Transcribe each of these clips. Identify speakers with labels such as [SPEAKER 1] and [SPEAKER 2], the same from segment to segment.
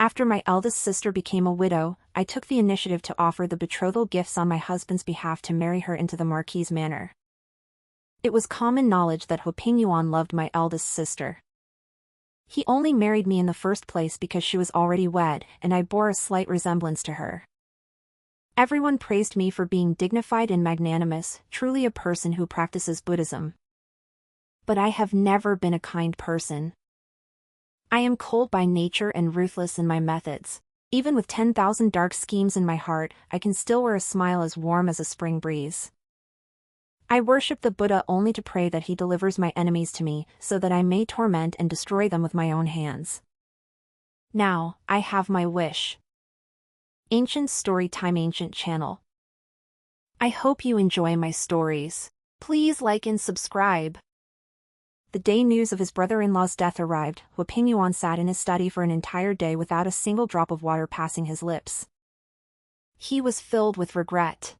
[SPEAKER 1] After my eldest sister became a widow, I took the initiative to offer the betrothal gifts on my husband's behalf to marry her into the Marquis's manor. It was common knowledge that Huaping loved my eldest sister. He only married me in the first place because she was already wed, and I bore a slight resemblance to her. Everyone praised me for being dignified and magnanimous, truly a person who practices Buddhism. But I have never been a kind person. I am cold by nature and ruthless in my methods. Even with 10,000 dark schemes in my heart, I can still wear a smile as warm as a spring breeze. I worship the Buddha only to pray that he delivers my enemies to me, so that I may torment and destroy them with my own hands. Now, I have my wish. Ancient Story Time Ancient Channel. I hope you enjoy my stories. Please like and subscribe. The day news of his brother-in-law's death arrived, Huaping sat in his study for an entire day without a single drop of water passing his lips. He was filled with regret.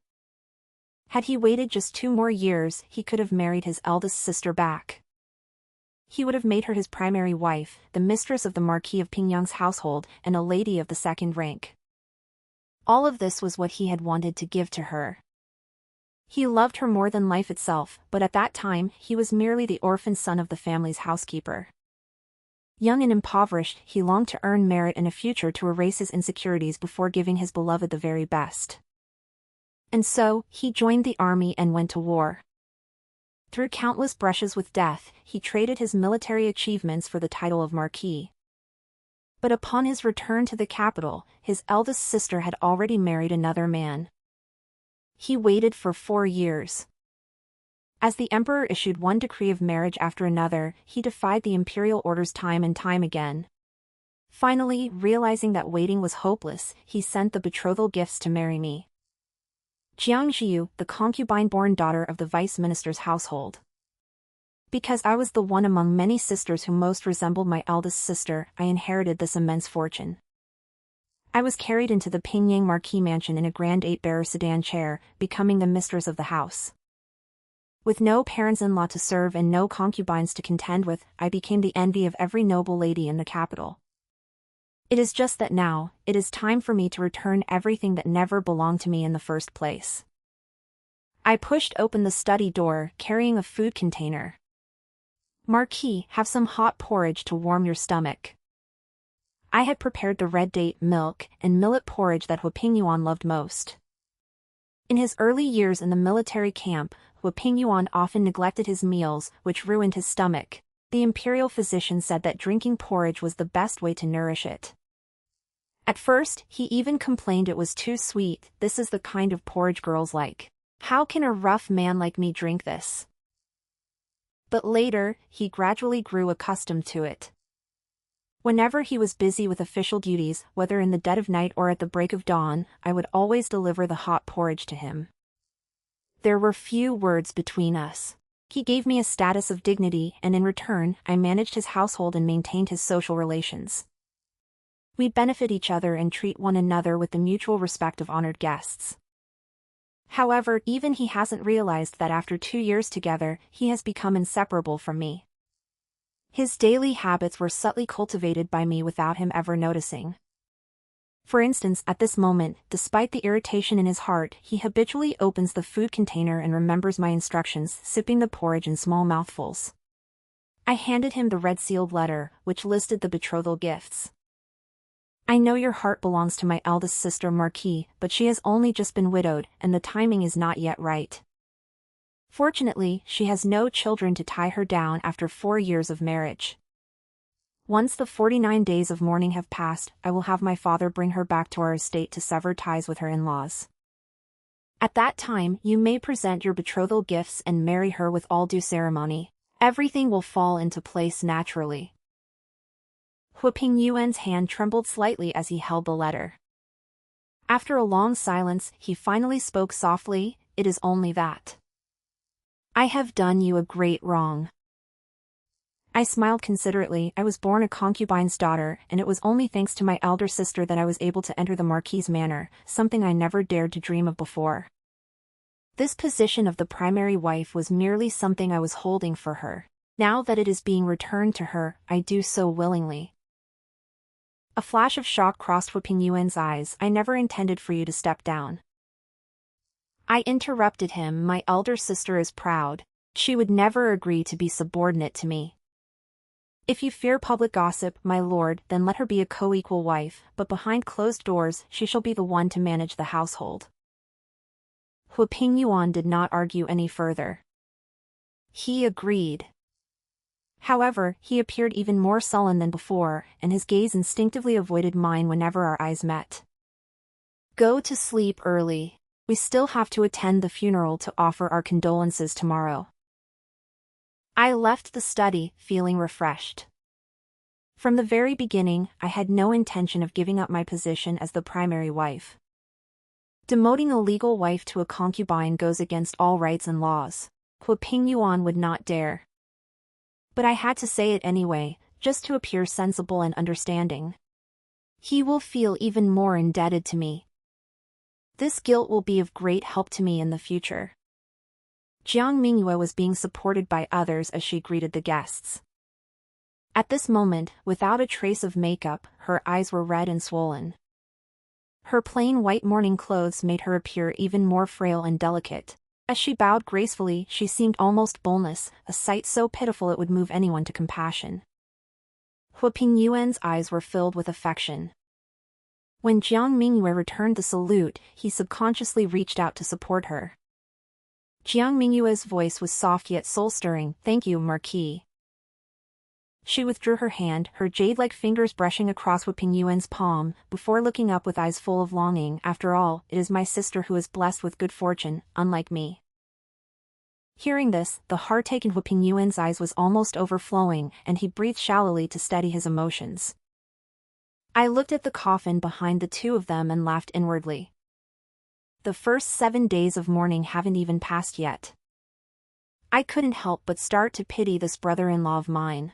[SPEAKER 1] Had he waited just 2 more years, he could have married his eldest sister back. He would have made her his primary wife, the mistress of the Marquis of Pingyang's household, and a lady of the second rank. All of this was what he had wanted to give to her. He loved her more than life itself, but at that time he was merely the orphan son of the family's housekeeper. Young and impoverished, he longed to earn merit and a future to erase his insecurities before giving his beloved the very best. And so, he joined the army and went to war. Through countless brushes with death, he traded his military achievements for the title of Marquis. But upon his return to the capital, his eldest sister had already married another man. He waited for 4 years. As the emperor issued one decree of marriage after another, he defied the imperial orders time and time again. Finally, realizing that waiting was hopeless, he sent the betrothal gifts to marry me. Jiang Zhiyu, the concubine-born daughter of the vice minister's household. Because I was the one among many sisters who most resembled my eldest sister, I inherited this immense fortune. I was carried into the Pingyang Marquis mansion in a grand 8-bearer sedan chair, becoming the mistress of the house. With no parents-in-law to serve and no concubines to contend with, I became the envy of every noble lady in the capital. It is just that now, it is time for me to return everything that never belonged to me in the first place. I pushed open the study door, carrying a food container. Marquis, have some hot porridge to warm your stomach. I had prepared the red date, milk, and millet porridge that Huaping loved most. In his early years in the military camp, Huaping often neglected his meals, which ruined his stomach. The imperial physician said that drinking porridge was the best way to nourish it. At first, he even complained it was too sweet. This is the kind of porridge girls like. How can a rough man like me drink this? But later, he gradually grew accustomed to it. Whenever he was busy with official duties, whether in the dead of night or at the break of dawn, I would always deliver the hot porridge to him. There were few words between us. He gave me a status of dignity, and in return, I managed his household and maintained his social relations. We benefit each other and treat one another with the mutual respect of honored guests. However, even he hasn't realized that after 2 years together, he has become inseparable from me. His daily habits were subtly cultivated by me without him ever noticing. For instance, at this moment, despite the irritation in his heart, he habitually opens the food container and remembers my instructions, sipping the porridge in small mouthfuls. I handed him the red-sealed letter, which listed the betrothal gifts. I know your heart belongs to my eldest sister Marquis, but she has only just been widowed, and the timing is not yet right. Fortunately, she has no children to tie her down after 4 years of marriage. Once the 49 days of mourning have passed, I will have my father bring her back to our estate to sever ties with her in-laws. At that time, you may present your betrothal gifts and marry her with all due ceremony. Everything will fall into place naturally. Huaping hand trembled slightly as he held the letter. After a long silence, he finally spoke softly, "It is only that. I have done you a great wrong." I smiled considerately. I was born a concubine's daughter, and it was only thanks to my elder sister that I was able to enter the Marquis's manor, something I never dared to dream of before. This position of the primary wife was merely something I was holding for her. Now that it is being returned to her, I do so willingly. A flash of shock crossed Hu Pingyuan's eyes. I never intended for you to step down. I interrupted him. My elder sister is proud. She would never agree to be subordinate to me. If you fear public gossip, my lord, then let her be a co-equal wife, but behind closed doors, she shall be the one to manage the household. Hu Pingyuan did not argue any further. He agreed. However, he appeared even more sullen than before, and his gaze instinctively avoided mine whenever our eyes met. Go to sleep early. We still have to attend the funeral to offer our condolences tomorrow. I left the study, feeling refreshed. From the very beginning, I had no intention of giving up my position as the primary wife. Demoting a legal wife to a concubine goes against all rights and laws. Hu Pingyuan would not dare. But I had to say it anyway, just to appear sensible and understanding. He will feel even more indebted to me. This guilt will be of great help to me in the future. Jiang Mingyue was being supported by others as she greeted the guests. At this moment, without a trace of makeup, her eyes were red and swollen. Her plain white mourning clothes made her appear even more frail and delicate. As she bowed gracefully, she seemed almost boneless, a sight so pitiful it would move anyone to compassion. Hu Pingyuan's eyes were filled with affection. When Jiang Mingyue returned the salute, he subconsciously reached out to support her. Jiang Mingyue's voice was soft yet soul-stirring. Thank you, Marquis. She withdrew her hand, her jade-like fingers brushing across Hu Pingyuan's palm, before looking up with eyes full of longing. After all, it is my sister who is blessed with good fortune, unlike me. Hearing this, the heartache in Hu Pingyuan's eyes was almost overflowing, and he breathed shallowly to steady his emotions. I looked at the coffin behind the two of them and laughed inwardly. The first 7 days of mourning haven't even passed yet. I couldn't help but start to pity this brother-in-law of mine.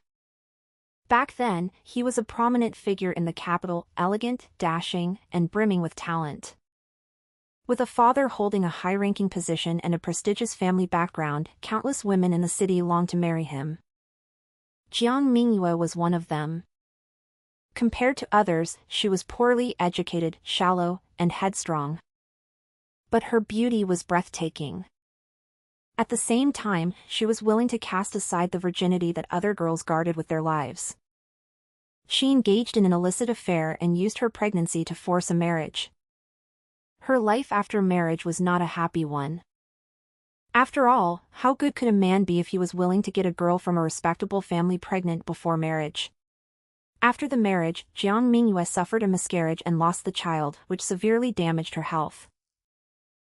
[SPEAKER 1] Back then, he was a prominent figure in the capital, elegant, dashing, and brimming with talent. With a father holding a high-ranking position and a prestigious family background, countless women in the city longed to marry him. Jiang Mingyue was one of them. Compared to others, she was poorly educated, shallow, and headstrong. But her beauty was breathtaking. At the same time, she was willing to cast aside the virginity that other girls guarded with their lives. She engaged in an illicit affair and used her pregnancy to force a marriage. Her life after marriage was not a happy one. After all, how good could a man be if he was willing to get a girl from a respectable family pregnant before marriage? After the marriage, Jiang Mingyue suffered a miscarriage and lost the child, which severely damaged her health.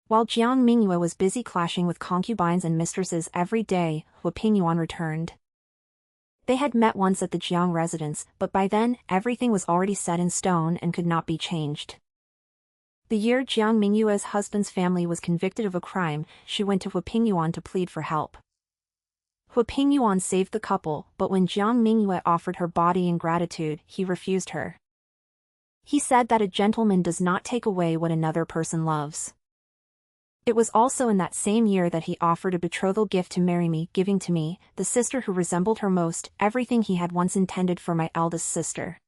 [SPEAKER 1] While Jiang Mingyue was busy clashing with concubines and mistresses every day, Hu Pingyuan returned. They had met once at the Jiang residence, but by then, everything was already set in stone and could not be changed. The year Jiang Mingyue's husband's family was convicted of a crime, she went to Hu Pingyuan to plead for help. Hu Pingyuan saved the couple, but when Jiang Mingyue offered her body in gratitude, he refused her. He said that a gentleman does not take away what another person loves. It was also in that same year that he offered a betrothal gift to marry me, giving to me, the sister who resembled her most, everything he had once intended for my eldest sister.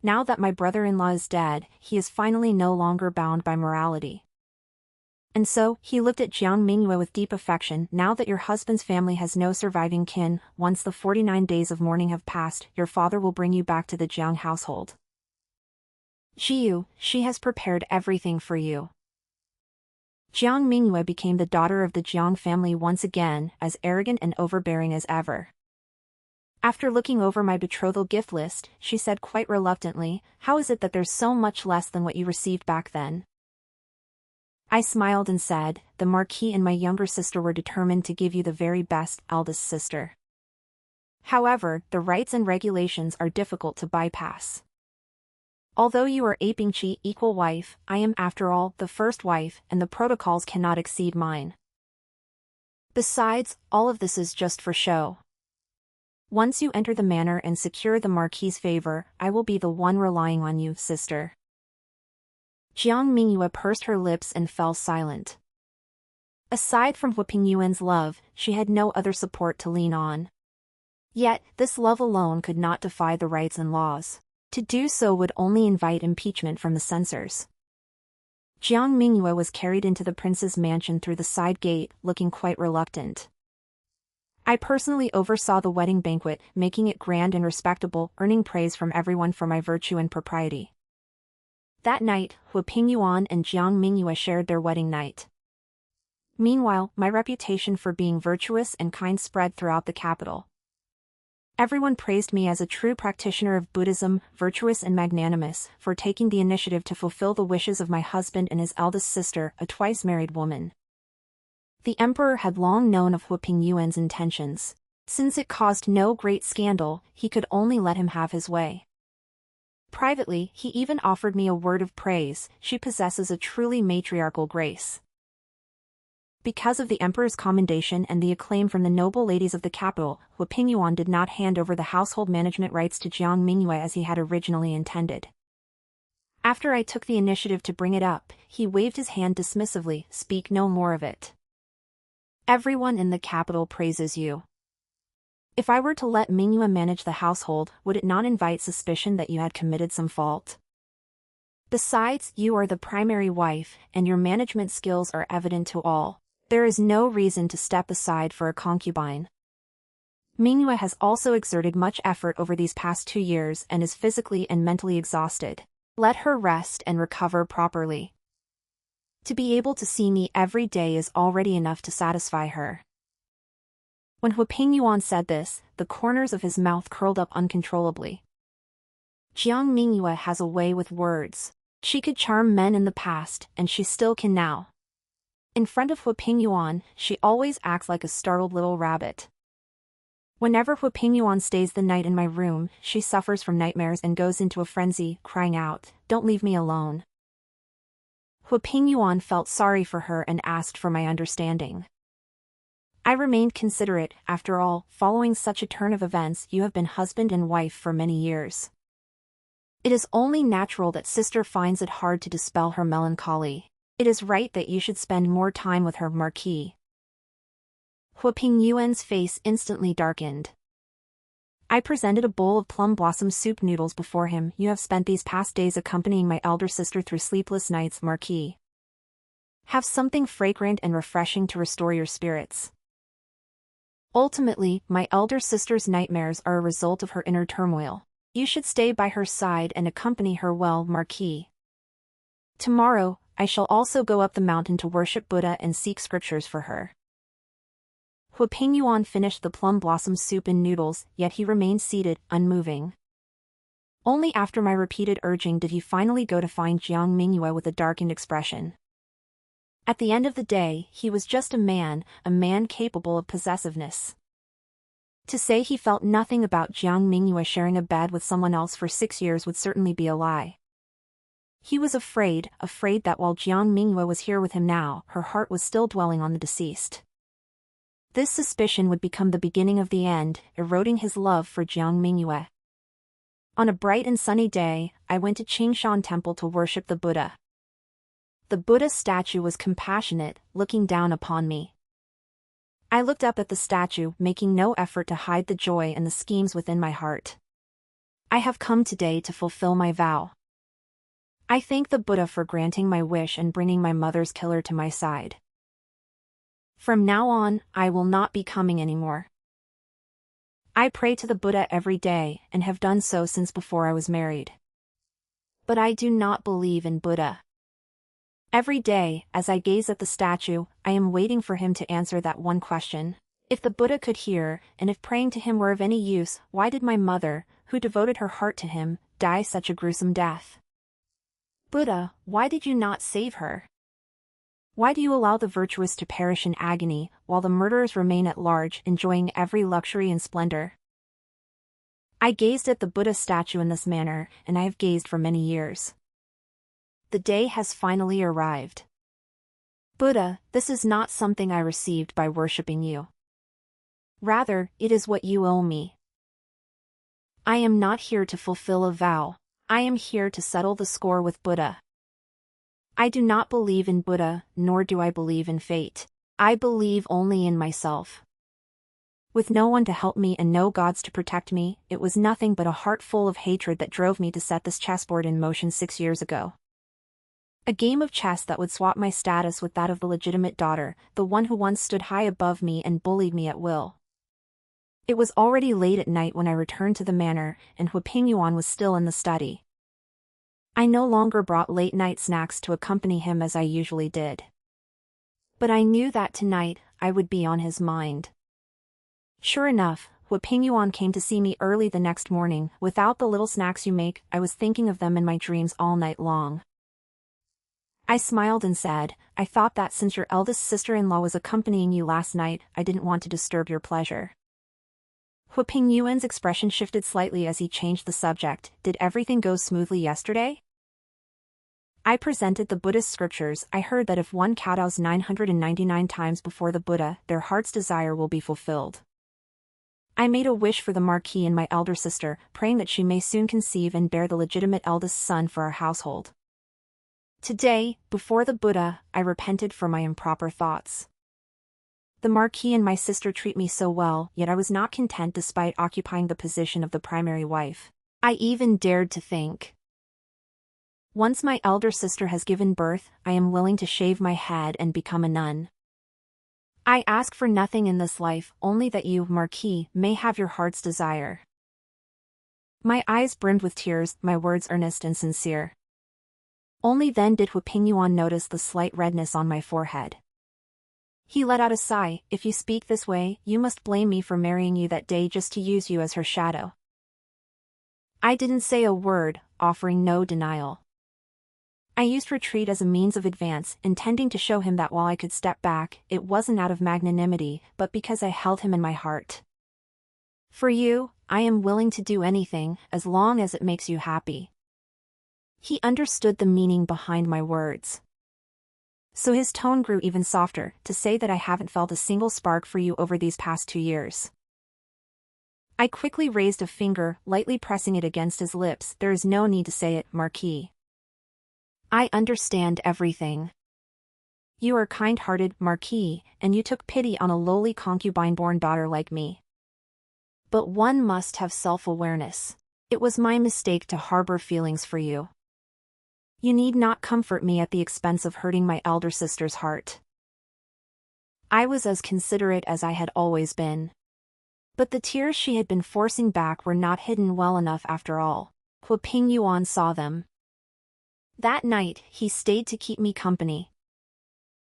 [SPEAKER 1] Now that my brother-in-law is dead, he is finally no longer bound by morality. And so, he looked at Jiang Mingyue with deep affection. Now that your husband's family has no surviving kin, once the 49 days of mourning have passed, your father will bring you back to the Jiang household. Jiu, she has prepared everything for you. Jiang Mingyue became the daughter of the Jiang family once again, as arrogant and overbearing as ever. After looking over my betrothal gift list, she said quite reluctantly, "How is it that there's so much less than what you received back then?" I smiled and said, "The Marquis and my younger sister were determined to give you the very best, eldest sister. However, the rights and regulations are difficult to bypass. Although you are a Bingqi equal wife, I am after all the first wife, and the protocols cannot exceed mine. Besides, all of this is just for show. Once you enter the manor and secure the Marquis's favor, I will be the one relying on you, sister." Jiang Mingyue pursed her lips and fell silent. Aside from Hu Pingyuan's love, she had no other support to lean on. Yet, this love alone could not defy the rights and laws. To do so would only invite impeachment from the censors. Jiang Mingyue was carried into the prince's mansion through the side gate, looking quite reluctant. I personally oversaw the wedding banquet, making it grand and respectable, earning praise from everyone for my virtue and propriety. That night, Hu Pingyuan and Jiang Mingyue shared their wedding night. Meanwhile, my reputation for being virtuous and kind spread throughout the capital. Everyone praised me as a true practitioner of Buddhism, virtuous and magnanimous, for taking the initiative to fulfill the wishes of my husband and his eldest sister, a twice-married woman. The emperor had long known of Hu Pingyuan's intentions. Since it caused no great scandal, he could only let him have his way. Privately, he even offered me a word of praise. She possesses a truly matriarchal grace. Because of the emperor's commendation and the acclaim from the noble ladies of the capital, Hu Pingyuan did not hand over the household management rights to Jiang Mingyue as he had originally intended. After I took the initiative to bring it up, he waved his hand dismissively, "Speak no more of it. Everyone in the capital praises you. If I were to let Mingyue manage the household, would it not invite suspicion that you had committed some fault? Besides, you are the primary wife, and your management skills are evident to all. There is no reason to step aside for a concubine. Mingyue has also exerted much effort over these past 2 years and is physically and mentally exhausted. Let her rest and recover properly. To be able to see me every day is already enough to satisfy her." When Hu Pingyuan said this, the corners of his mouth curled up uncontrollably. Jiang Mingyue has a way with words. She could charm men in the past, and she still can now. In front of Hu Pingyuan, she always acts like a startled little rabbit. Whenever Hu Pingyuan stays the night in my room, she suffers from nightmares and goes into a frenzy, crying out, "Don't leave me alone." Hu Pingyuan felt sorry for her and asked for my understanding. I remained considerate. After all, following such a turn of events, you have been husband and wife for many years. It is only natural that sister finds it hard to dispel her melancholy. It is right that you should spend more time with her, Marquis. Hu Pingyuan's face instantly darkened. I presented a bowl of plum blossom soup noodles before him. "You have spent these past days accompanying my elder sister through sleepless nights, Marquis. Have something fragrant and refreshing to restore your spirits. Ultimately, my elder sister's nightmares are a result of her inner turmoil. You should stay by her side and accompany her well, Marquis. Tomorrow, I shall also go up the mountain to worship Buddha and seek scriptures for her." Hu Pingyuan finished the plum blossom soup and noodles, yet he remained seated, unmoving. Only after my repeated urging did he finally go to find Jiang Mingyue with a darkened expression. At the end of the day, he was just a man capable of possessiveness. To say he felt nothing about Jiang Mingyue sharing a bed with someone else for 6 years would certainly be a lie. He was afraid that while Jiang Mingyue was here with him now, her heart was still dwelling on the deceased. This suspicion would become the beginning of the end, eroding his love for Jiang Mingyue. On a bright and sunny day, I went to Qingshan Temple to worship the Buddha. The Buddha statue was compassionate, looking down upon me. I looked up at the statue, making no effort to hide the joy and the schemes within my heart. I have come today to fulfill my vow. I thank the Buddha for granting my wish and bringing my mother's killer to my side. From now on, I will not be coming anymore. I pray to the Buddha every day, and have done so since before I was married. But I do not believe in Buddha. Every day, as I gaze at the statue, I am waiting for him to answer that one question. If the Buddha could hear, and if praying to him were of any use, why did my mother, who devoted her heart to him, die such a gruesome death? Buddha, why did you not save her? Why do you allow the virtuous to perish in agony, while the murderers remain at large, enjoying every luxury and splendor? I gazed at the Buddha statue in this manner, and I have gazed for many years. The day has finally arrived. Buddha, this is not something I received by worshipping you. Rather, it is what you owe me. I am not here to fulfill a vow. I am here to settle the score with Buddha. I do not believe in Buddha, nor do I believe in fate. I believe only in myself. With no one to help me and no gods to protect me, it was nothing but a heart full of hatred that drove me to set this chessboard in motion 6 years ago. A game of chess that would swap my status with that of the legitimate daughter, the one who once stood high above me and bullied me at will. It was already late at night when I returned to the manor, and Huiping was still in the study. I no longer brought late-night snacks to accompany him as I usually did. But I knew that tonight, I would be on his mind. Sure enough, Huiping came to see me early the next morning. Without the little snacks you make, I was thinking of them in my dreams all night long. I smiled and said, I thought that since your eldest sister-in-law was accompanying you last night, I didn't want to disturb your pleasure. Huiping's expression shifted slightly as he changed the subject. Did everything go smoothly yesterday? I presented the Buddhist scriptures. I heard that if one kowtows 999 times before the Buddha, their heart's desire will be fulfilled. I made a wish for the Marquis and my elder sister, praying that she may soon conceive and bear the legitimate eldest son for our household. Today, before the Buddha, I repented for my improper thoughts. The Marquis and my sister treat me so well, yet I was not content despite occupying the position of the primary wife. I even dared to think. Once my elder sister has given birth, I am willing to shave my head and become a nun. I ask for nothing in this life, only that you, Marquis, may have your heart's desire. My eyes brimmed with tears, my words earnest and sincere. Only then did Huiping notice the slight redness on my forehead. He let out a sigh. If you speak this way, you must blame me for marrying you that day just to use you as her shadow. I didn't say a word, offering no denial. I used retreat as a means of advance, intending to show him that while I could step back, it wasn't out of magnanimity, but because I held him in my heart. For you, I am willing to do anything, as long as it makes you happy. He understood the meaning behind my words. So his tone grew even softer, to say that I haven't felt a single spark for you over these past 2 years. I quickly raised a finger, lightly pressing it against his lips. There is no need to say it, Marquis. I understand everything. You are kind-hearted, Marquis, and you took pity on a lowly concubine-born daughter like me. But one must have self-awareness. It was my mistake to harbor feelings for you. You need not comfort me at the expense of hurting my elder sister's heart. I was as considerate as I had always been. But the tears she had been forcing back were not hidden well enough after all. Huiping saw them. That night, he stayed to keep me company.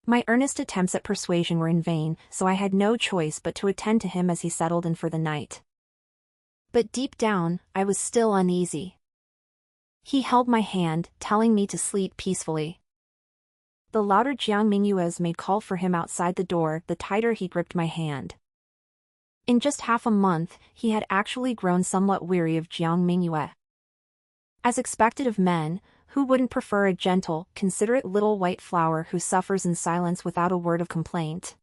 [SPEAKER 1] My earnest attempts at persuasion were in vain, so I had no choice but to attend to him as he settled in for the night. But deep down, I was still uneasy. He held my hand, telling me to sleep peacefully. The louder Jiang Mingyue's maid called for him outside the door, the tighter he gripped my hand. In just half a month, he had actually grown somewhat weary of Jiang Mingyue. As expected of men, who wouldn't prefer a gentle, considerate little white flower who suffers in silence without a word of complaint?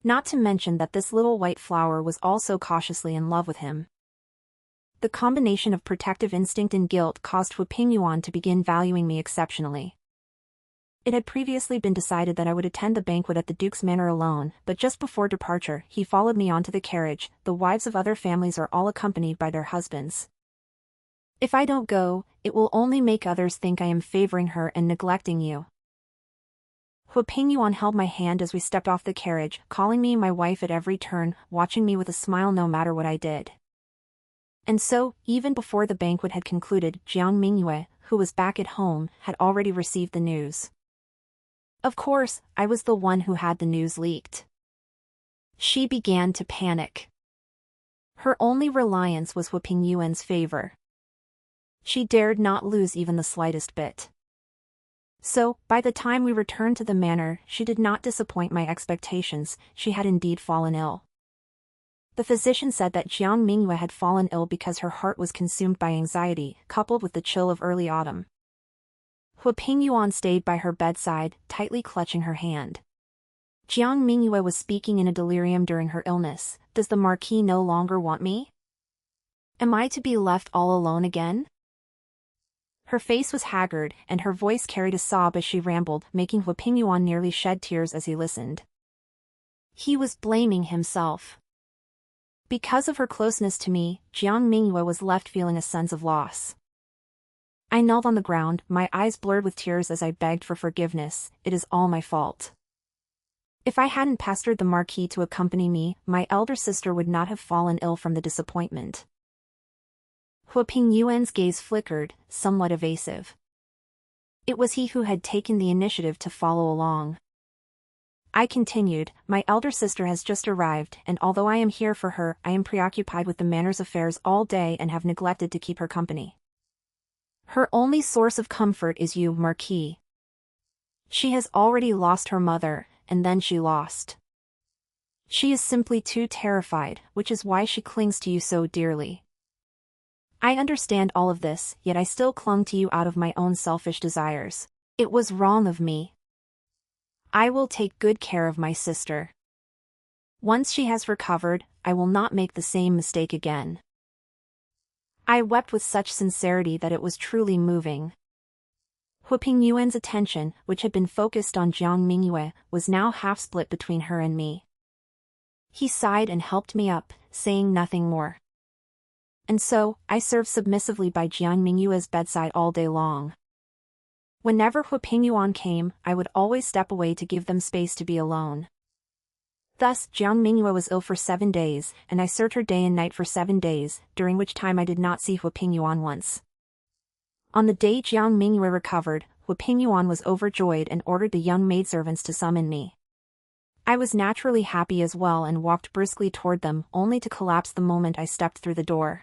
[SPEAKER 1] Not to mention that this little white flower was also cautiously in love with him. The combination of protective instinct and guilt caused Huiping to begin valuing me exceptionally. It had previously been decided that I would attend the banquet at the Duke's Manor alone, but just before departure, he followed me onto the carriage. The wives of other families are all accompanied by their husbands. If I don't go, it will only make others think I am favoring her and neglecting you. Huiping held my hand as we stepped off the carriage, calling me my wife at every turn, watching me with a smile no matter what I did. And so, even before the banquet had concluded, Jiang Mingyue, who was back at home, had already received the news. Of course, I was the one who had the news leaked. She began to panic. Her only reliance was Huiping's favor. She dared not lose even the slightest bit. So, by the time we returned to the manor, she did not disappoint my expectations. She had indeed fallen ill. The physician said that Jiang Mingyue had fallen ill because her heart was consumed by anxiety, coupled with the chill of early autumn. Huiping stayed by her bedside, tightly clutching her hand. Jiang Mingyue was speaking in a delirium during her illness. Does the Marquis no longer want me? Am I to be left all alone again? Her face was haggard, and her voice carried a sob as she rambled, making Huiping nearly shed tears as he listened. He was blaming himself. Because of her closeness to me, Jiang Mingyue was left feeling a sense of loss. I knelt on the ground, my eyes blurred with tears as I begged for forgiveness. It is all my fault. If I hadn't pestered the Marquis to accompany me, my elder sister would not have fallen ill from the disappointment. Huaping Yuan's gaze flickered, somewhat evasive. It was he who had taken the initiative to follow along. I continued, my elder sister has just arrived, and although I am here for her, I am preoccupied with the Manor's affairs all day and have neglected to keep her company. Her only source of comfort is you, Marquis. She has already lost her mother, and then she lost. She is simply too terrified, which is why she clings to you so dearly. I understand all of this, yet I still clung to you out of my own selfish desires. It was wrong of me. I will take good care of my sister. Once she has recovered, I will not make the same mistake again. I wept with such sincerity that it was truly moving. Huaping Yuan's attention, which had been focused on Jiang Mingyue, was now half split between her and me. He sighed and helped me up, saying nothing more. And so, I served submissively by Jiang Mingyue's bedside all day long. Whenever Huaping Yuan came, I would always step away to give them space to be alone. Thus, Jiang Mingyue was ill for 7 days, and I served her day and night for 7 days, during which time I did not see Huaping Yuan once. On the day Jiang Mingyue recovered, Huaping Yuan was overjoyed and ordered the young maidservants to summon me. I was naturally happy as well and walked briskly toward them, only to collapse the moment I stepped through the door.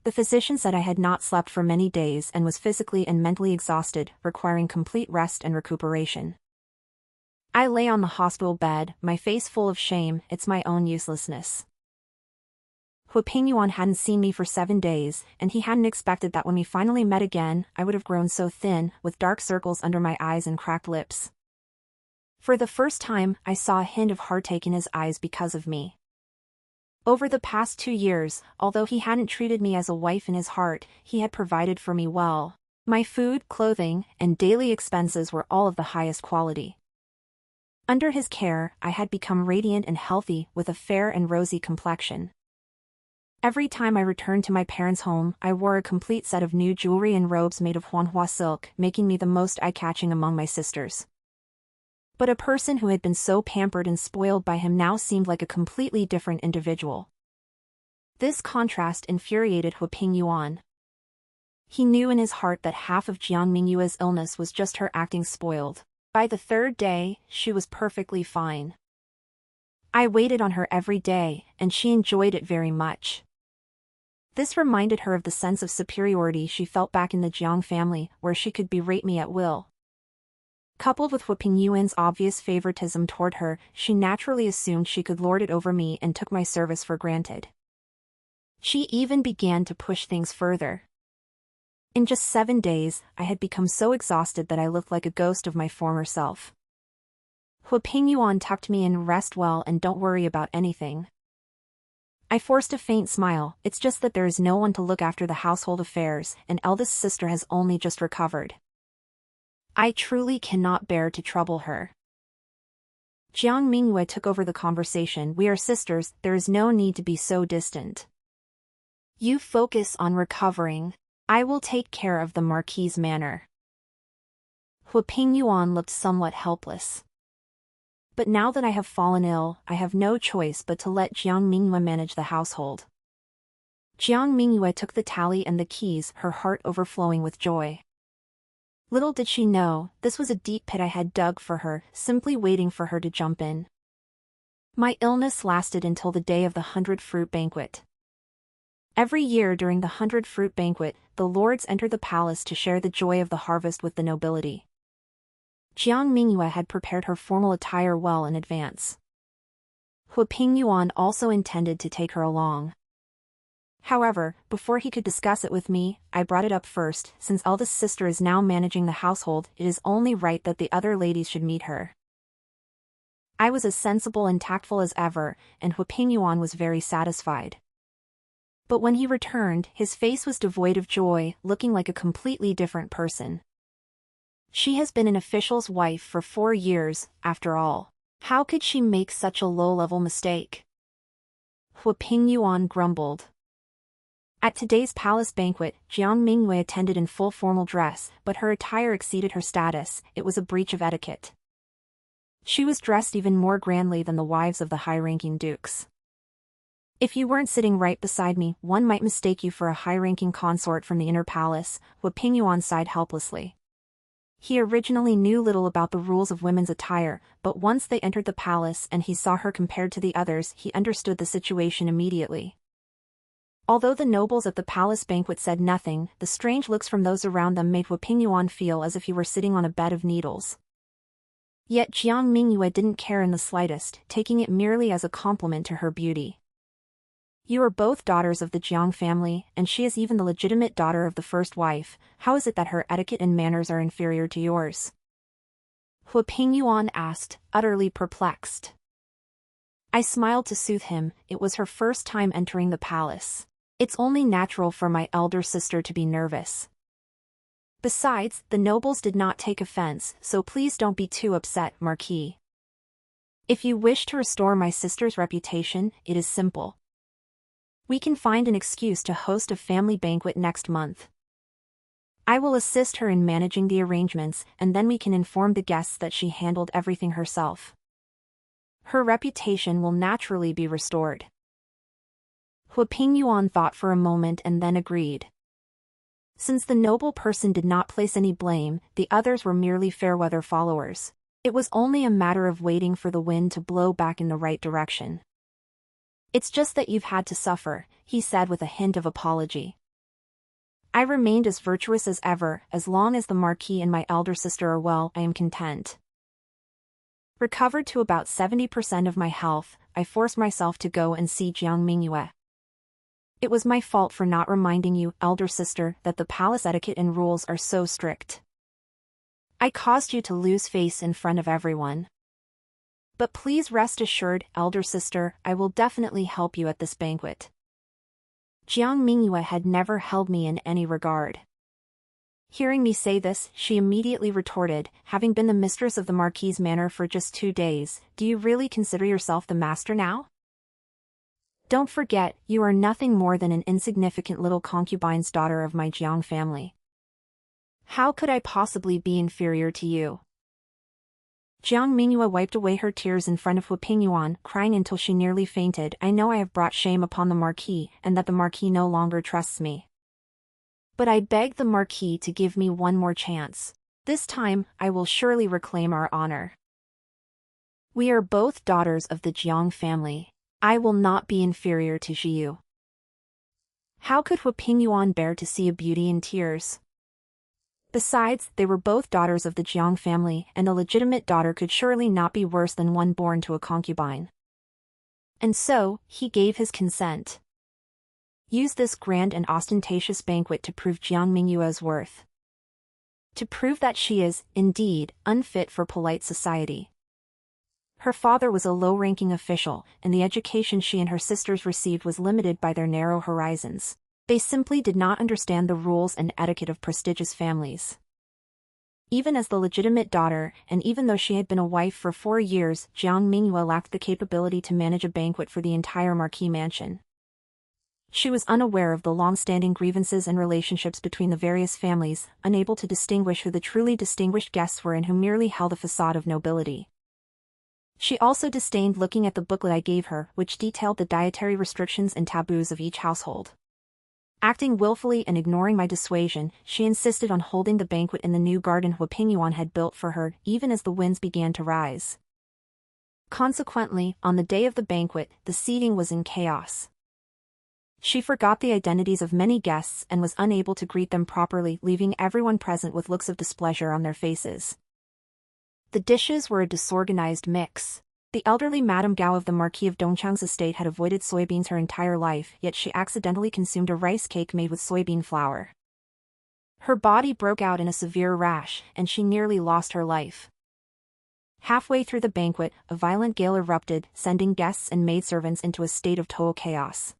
[SPEAKER 1] The physician said I had not slept for many days and was physically and mentally exhausted, requiring complete rest and recuperation. I lay on the hospital bed, my face full of shame. It's my own uselessness. Huaping Yuan hadn't seen me for 7 days, and he hadn't expected that when we finally met again, I would have grown so thin, with dark circles under my eyes and cracked lips. For the first time, I saw a hint of heartache in his eyes because of me. Over the past 2 years, although he hadn't treated me as a wife in his heart, he had provided for me well. My food, clothing, and daily expenses were all of the highest quality. Under his care, I had become radiant and healthy, with a fair and rosy complexion. Every time I returned to my parents' home, I wore a complete set of new jewelry and robes made of Huanhua silk, making me the most eye-catching among my sisters. But a person who had been so pampered and spoiled by him now seemed like a completely different individual. This contrast infuriated Huaping Yuan. He knew in his heart that half of Jiang Mingyue's illness was just her acting spoiled. By the 3rd day, she was perfectly fine. I waited on her every day, and she enjoyed it very much. This reminded her of the sense of superiority she felt back in the Jiang family, where she could berate me at will. Coupled with Huaping Yuan's obvious favoritism toward her, she naturally assumed she could lord it over me and took my service for granted. She even began to push things further. In just 7 days, I had become so exhausted that I looked like a ghost of my former self. Huaping Yuan tucked me in. Rest well and don't worry about anything. I forced a faint smile. It's just that there is no one to look after the household affairs, and eldest sister has only just recovered. I truly cannot bear to trouble her. Jiang Mingyue took over the conversation. We are sisters, there is no need to be so distant. You focus on recovering. I will take care of the Marquis' manor. Huaping Yuan looked somewhat helpless. But now that I have fallen ill, I have no choice but to let Jiang Mingyue manage the household. Jiang Mingyue took the tally and the keys, her heart overflowing with joy. Little did she know, this was a deep pit I had dug for her, simply waiting for her to jump in. My illness lasted until the day of the 100-fruit banquet. Every year during the 100-fruit banquet, the lords entered the palace to share the joy of the harvest with the nobility. Jiang Mingyue had prepared her formal attire well in advance. Huaping Yuan also intended to take her along. However, before he could discuss it with me, I brought it up first. Since eldest sister is now managing the household, it is only right that the other ladies should meet her. I was as sensible and tactful as ever, and Huaping Yuan was very satisfied. But when he returned, his face was devoid of joy, looking like a completely different person. She has been an official's wife for 4 years, after all. How could she make such a low-level mistake? Hu Pingyuan grumbled. At today's palace banquet, Jiang Mingyue attended in full formal dress, but her attire exceeded her status. It was a breach of etiquette. She was dressed even more grandly than the wives of the high-ranking dukes. If you weren't sitting right beside me, one might mistake you for a high-ranking consort from the inner palace, Hu Pingyuan sighed helplessly. He originally knew little about the rules of women's attire, but once they entered the palace and he saw her compared to the others, he understood the situation immediately. Although the nobles at the palace banquet said nothing, the strange looks from those around them made Hu Pingyuan feel as if he were sitting on a bed of needles. Yet Jiang Mingyue didn't care in the slightest, taking it merely as a compliment to her beauty. You are both daughters of the Jiang family, and she is even the legitimate daughter of the first wife. How is it that her etiquette and manners are inferior to yours? Hu Pingyuan asked, utterly perplexed. I smiled to soothe him. It was her first time entering the palace. It's only natural for my elder sister to be nervous. Besides, the nobles did not take offense, so please don't be too upset, Marquis. If you wish to restore my sister's reputation, it is simple. We can find an excuse to host a family banquet next month. I will assist her in managing the arrangements, and then we can inform the guests that she handled everything herself. Her reputation will naturally be restored. Hu Pingyuan thought for a moment and then agreed. Since the noble person did not place any blame, the others were merely fair-weather followers. It was only a matter of waiting for the wind to blow back in the right direction. It's just that you've had to suffer, he said with a hint of apology. I remained as virtuous as ever. As long as the Marquis and my elder sister are well, I am content. Recovered to about 70% of my health, I forced myself to go and see Jiang Mingyue. It was my fault for not reminding you, elder sister, that the palace etiquette and rules are so strict. I caused you to lose face in front of everyone. But please rest assured, elder sister, I will definitely help you at this banquet. Jiang Mingyue had never held me in any regard. Hearing me say this, she immediately retorted, having been the mistress of the Marquis's manor for just 2 days, do you really consider yourself the master now? Don't forget, you are nothing more than an insignificant little concubine's daughter of my Jiang family. How could I possibly be inferior to you? Jiang Mingyue wiped away her tears in front of Hu Pingyuan, crying until she nearly fainted. I know I have brought shame upon the Marquis, and that the Marquis no longer trusts me. But I beg the Marquis to give me one more chance. This time, I will surely reclaim our honor. We are both daughters of the Jiang family. I will not be inferior to Xiyu. How could Hu Pingyuan bear to see a beauty in tears? Besides, they were both daughters of the Jiang family, and a legitimate daughter could surely not be worse than one born to a concubine. And so, he gave his consent. Use this grand and ostentatious banquet to prove Jiang Mingyue's worth. To prove that she is, indeed, unfit for polite society. Her father was a low-ranking official, and the education she and her sisters received was limited by their narrow horizons. They simply did not understand the rules and etiquette of prestigious families. Even as the legitimate daughter, and even though she had been a wife for 4 years, Jiang Mingyue lacked the capability to manage a banquet for the entire Marquis mansion. She was unaware of the long-standing grievances and relationships between the various families, unable to distinguish who the truly distinguished guests were and who merely held a facade of nobility. She also disdained looking at the booklet I gave her, which detailed the dietary restrictions and taboos of each household. Acting willfully and ignoring my dissuasion, she insisted on holding the banquet in the new garden Hu Pingyuan had built for her, even as the winds began to rise. Consequently, on the day of the banquet, the seating was in chaos. She forgot the identities of many guests and was unable to greet them properly, leaving everyone present with looks of displeasure on their faces. The dishes were a disorganized mix. The elderly Madame Gao of the Marquis of Dongchang's estate had avoided soybeans her entire life, yet she accidentally consumed a rice cake made with soybean flour. Her body broke out in a severe rash, and she nearly lost her life. Halfway through the banquet, a violent gale erupted, sending guests and maidservants into a state of total chaos.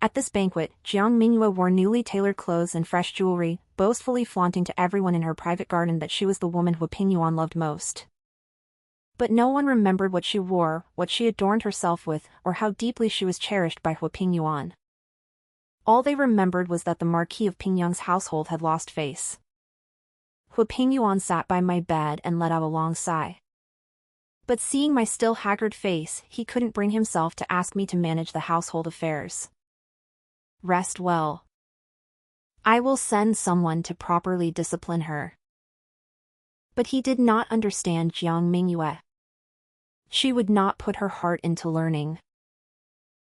[SPEAKER 1] At this banquet, Jiang Mingyue wore newly tailored clothes and fresh jewelry, boastfully flaunting to everyone in her private garden that she was the woman Hu Pingyuan loved most. But no one remembered what she wore, what she adorned herself with, or how deeply she was cherished by Hu Pingyuan. All they remembered was that the Marquis of Pingyang's household had lost face. Hu Pingyuan sat by my bed and let out a long sigh. But seeing my still haggard face, he couldn't bring himself to ask me to manage the household affairs. Rest well. I will send someone to properly discipline her. But he did not understand Jiang Mingyue. She would not put her heart into learning.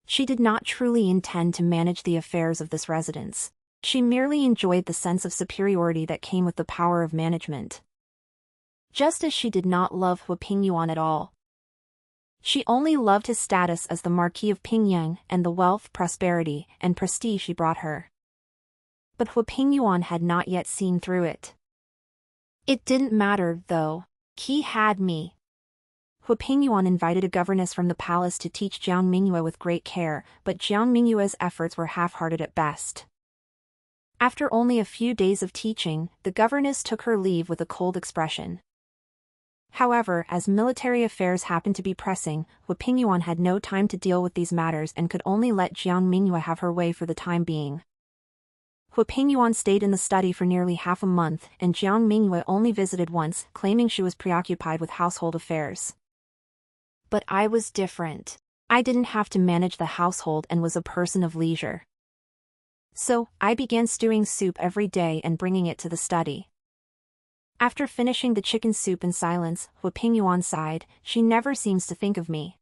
[SPEAKER 1] She did not truly intend to manage the affairs of this residence. She merely enjoyed the sense of superiority that came with the power of management. Just as she did not love Hu Pingyuan at all. She only loved his status as the Marquis of Pingyang and the wealth, prosperity, and prestige he brought her. But Hu Pingyuan had not yet seen through it. It didn't matter, though. He had me. Hu Pingyuan invited a governess from the palace to teach Jiang Mingyue with great care, but Jiang Mingyue's efforts were half-hearted at best. After only a few days of teaching, the governess took her leave with a cold expression. However, as military affairs happened to be pressing, Hu Pingyuan had no time to deal with these matters and could only let Jiang Mingyue have her way for the time being. Hu Pingyuan stayed in the study for nearly half a month, and Jiang Mingyue only visited once, claiming she was preoccupied with household affairs. But I was different. I didn't have to manage the household and was a person of leisure. So, I began stewing soup every day and bringing it to the study. After finishing the chicken soup in silence, Hu Pingyuan sighed. She never seems to think of me.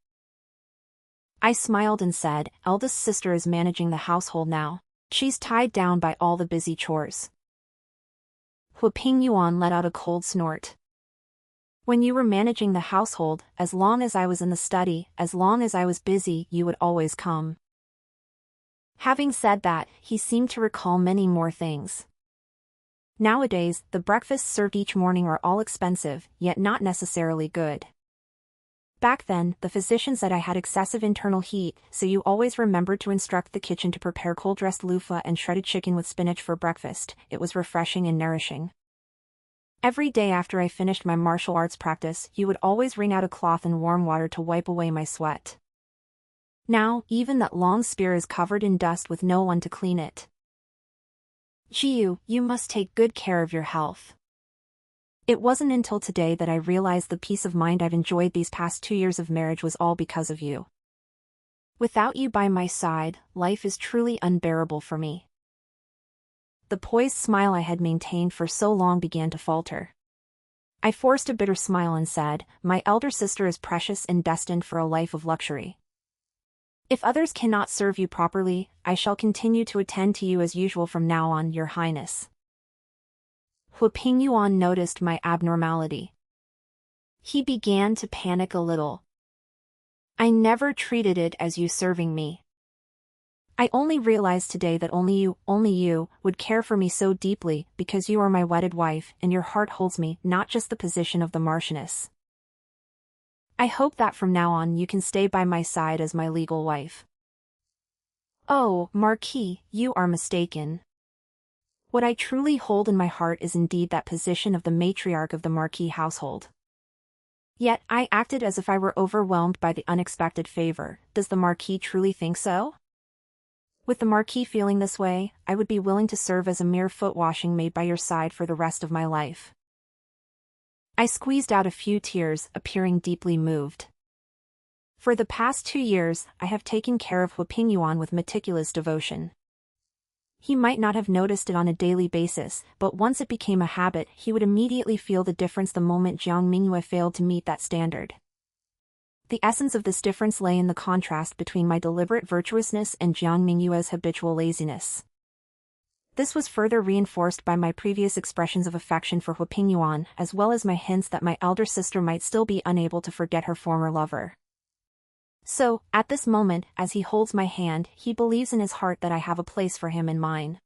[SPEAKER 1] I smiled and said, eldest sister is managing the household now. She's tied down by all the busy chores. Hu Pingyuan let out a cold snort. When you were managing the household, as long as I was in the study, as long as I was busy, you would always come. Having said that, he seemed to recall many more things. Nowadays, the breakfasts served each morning are all expensive, yet not necessarily good. Back then, the physician said I had excessive internal heat, so you always remembered to instruct the kitchen to prepare cold-dressed loofah and shredded chicken with spinach for breakfast. It was refreshing and nourishing. Every day after I finished my martial arts practice, you would always wring out a cloth in warm water to wipe away my sweat. Now, even that long spear is covered in dust with no one to clean it. Jiu, you must take good care of your health. It wasn't until today that I realized the peace of mind I've enjoyed these past 2 years of marriage was all because of you. Without you by my side, life is truly unbearable for me. The poised smile I had maintained for so long began to falter. I forced a bitter smile and said, my elder sister is precious and destined for a life of luxury. If others cannot serve you properly, I shall continue to attend to you as usual from now on, Your Highness. Hu Pingyuan noticed my abnormality. He began to panic a little. I never treated it as you serving me. I only realized today that only you, would care for me so deeply, because you are my wedded wife, and your heart holds me, not just the position of the Marchioness. I hope that from now on you can stay by my side as my legal wife. Oh, Marquis, you are mistaken. What I truly hold in my heart is indeed that position of the matriarch of the Marquis household. Yet, I acted as if I were overwhelmed by the unexpected favor. Does the Marquis truly think so? With the Marquis feeling this way, I would be willing to serve as a mere foot-washing maid by your side for the rest of my life. I squeezed out a few tears, appearing deeply moved. For the past 2 years, I have taken care of Hu Pingyuan with meticulous devotion. He might not have noticed it on a daily basis, but once it became a habit, he would immediately feel the difference the moment Jiang Mingyue failed to meet that standard. The essence of this difference lay in the contrast between my deliberate virtuousness and Jiang Mingyue's habitual laziness. This was further reinforced by my previous expressions of affection for Hu Pingyuan, as well as my hints that my elder sister might still be unable to forget her former lover. So, at this moment, as he holds my hand, he believes in his heart that I have a place for him in mine.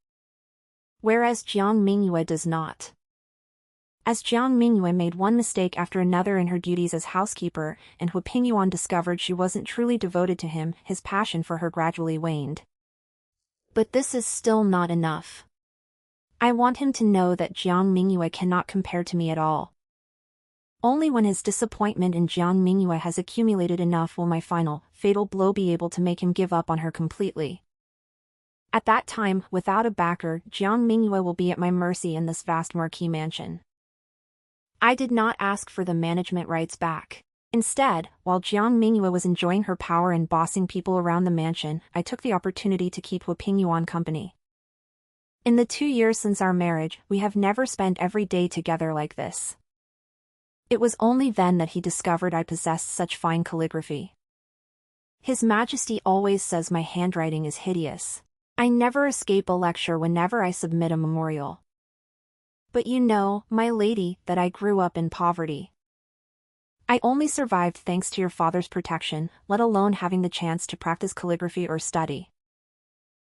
[SPEAKER 1] Whereas Jiang Mingyue does not. As Jiang Mingyue made one mistake after another in her duties as housekeeper, and Hu Pingyuan discovered she wasn't truly devoted to him, his passion for her gradually waned. But this is still not enough. I want him to know that Jiang Mingyue cannot compare to me at all. Only when his disappointment in Jiang Mingyue has accumulated enough will my final, fatal blow be able to make him give up on her completely. At that time, without a backer, Jiang Mingyue will be at my mercy in this vast marquee mansion. I did not ask for the management rights back. Instead, while Jiang Mingyue was enjoying her power and bossing people around the mansion, I took the opportunity to keep Hu Pingyuan company. In the 2 years since our marriage, we have never spent every day together like this. It was only then that he discovered I possessed such fine calligraphy. His Majesty always says my handwriting is hideous. I never escape a lecture whenever I submit a memorial. But you know, my lady, that I grew up in poverty. I only survived thanks to your father's protection, let alone having the chance to practice calligraphy or study.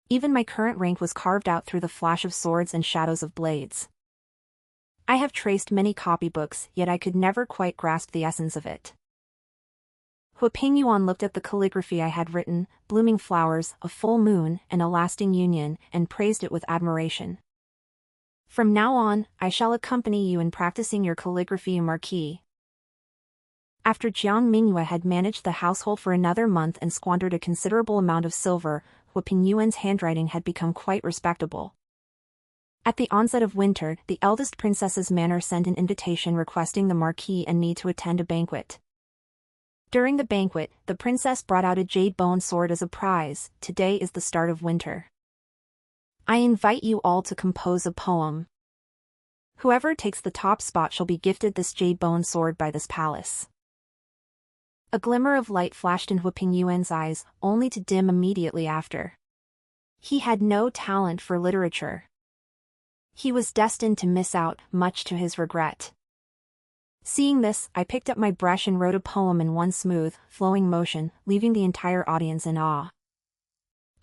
[SPEAKER 1] Even my current rank was carved out through the flash of swords and shadows of blades. I have traced many copybooks, yet I could never quite grasp the essence of it. Hu Pingyuan looked at the calligraphy I had written, blooming flowers, a full moon, and a lasting union, and praised it with admiration. From now on, I shall accompany you in practicing your calligraphy, Marquis. After Jiang Mingyue had managed the household for another month and squandered a considerable amount of silver, Hu Pingyuan's handwriting had become quite respectable. At the onset of winter, the eldest princess's manor sent an invitation requesting the Marquis and me to attend a banquet. During the banquet, the princess brought out a jade bone sword as a prize. Today is the start of winter. I invite you all to compose a poem. Whoever takes the top spot shall be gifted this jade bone sword by this palace. A glimmer of light flashed in Hu Pingyuan's eyes, only to dim immediately after. He had no talent for literature. He was destined to miss out, much to his regret. Seeing this, I picked up my brush and wrote a poem in one smooth, flowing motion, leaving the entire audience in awe.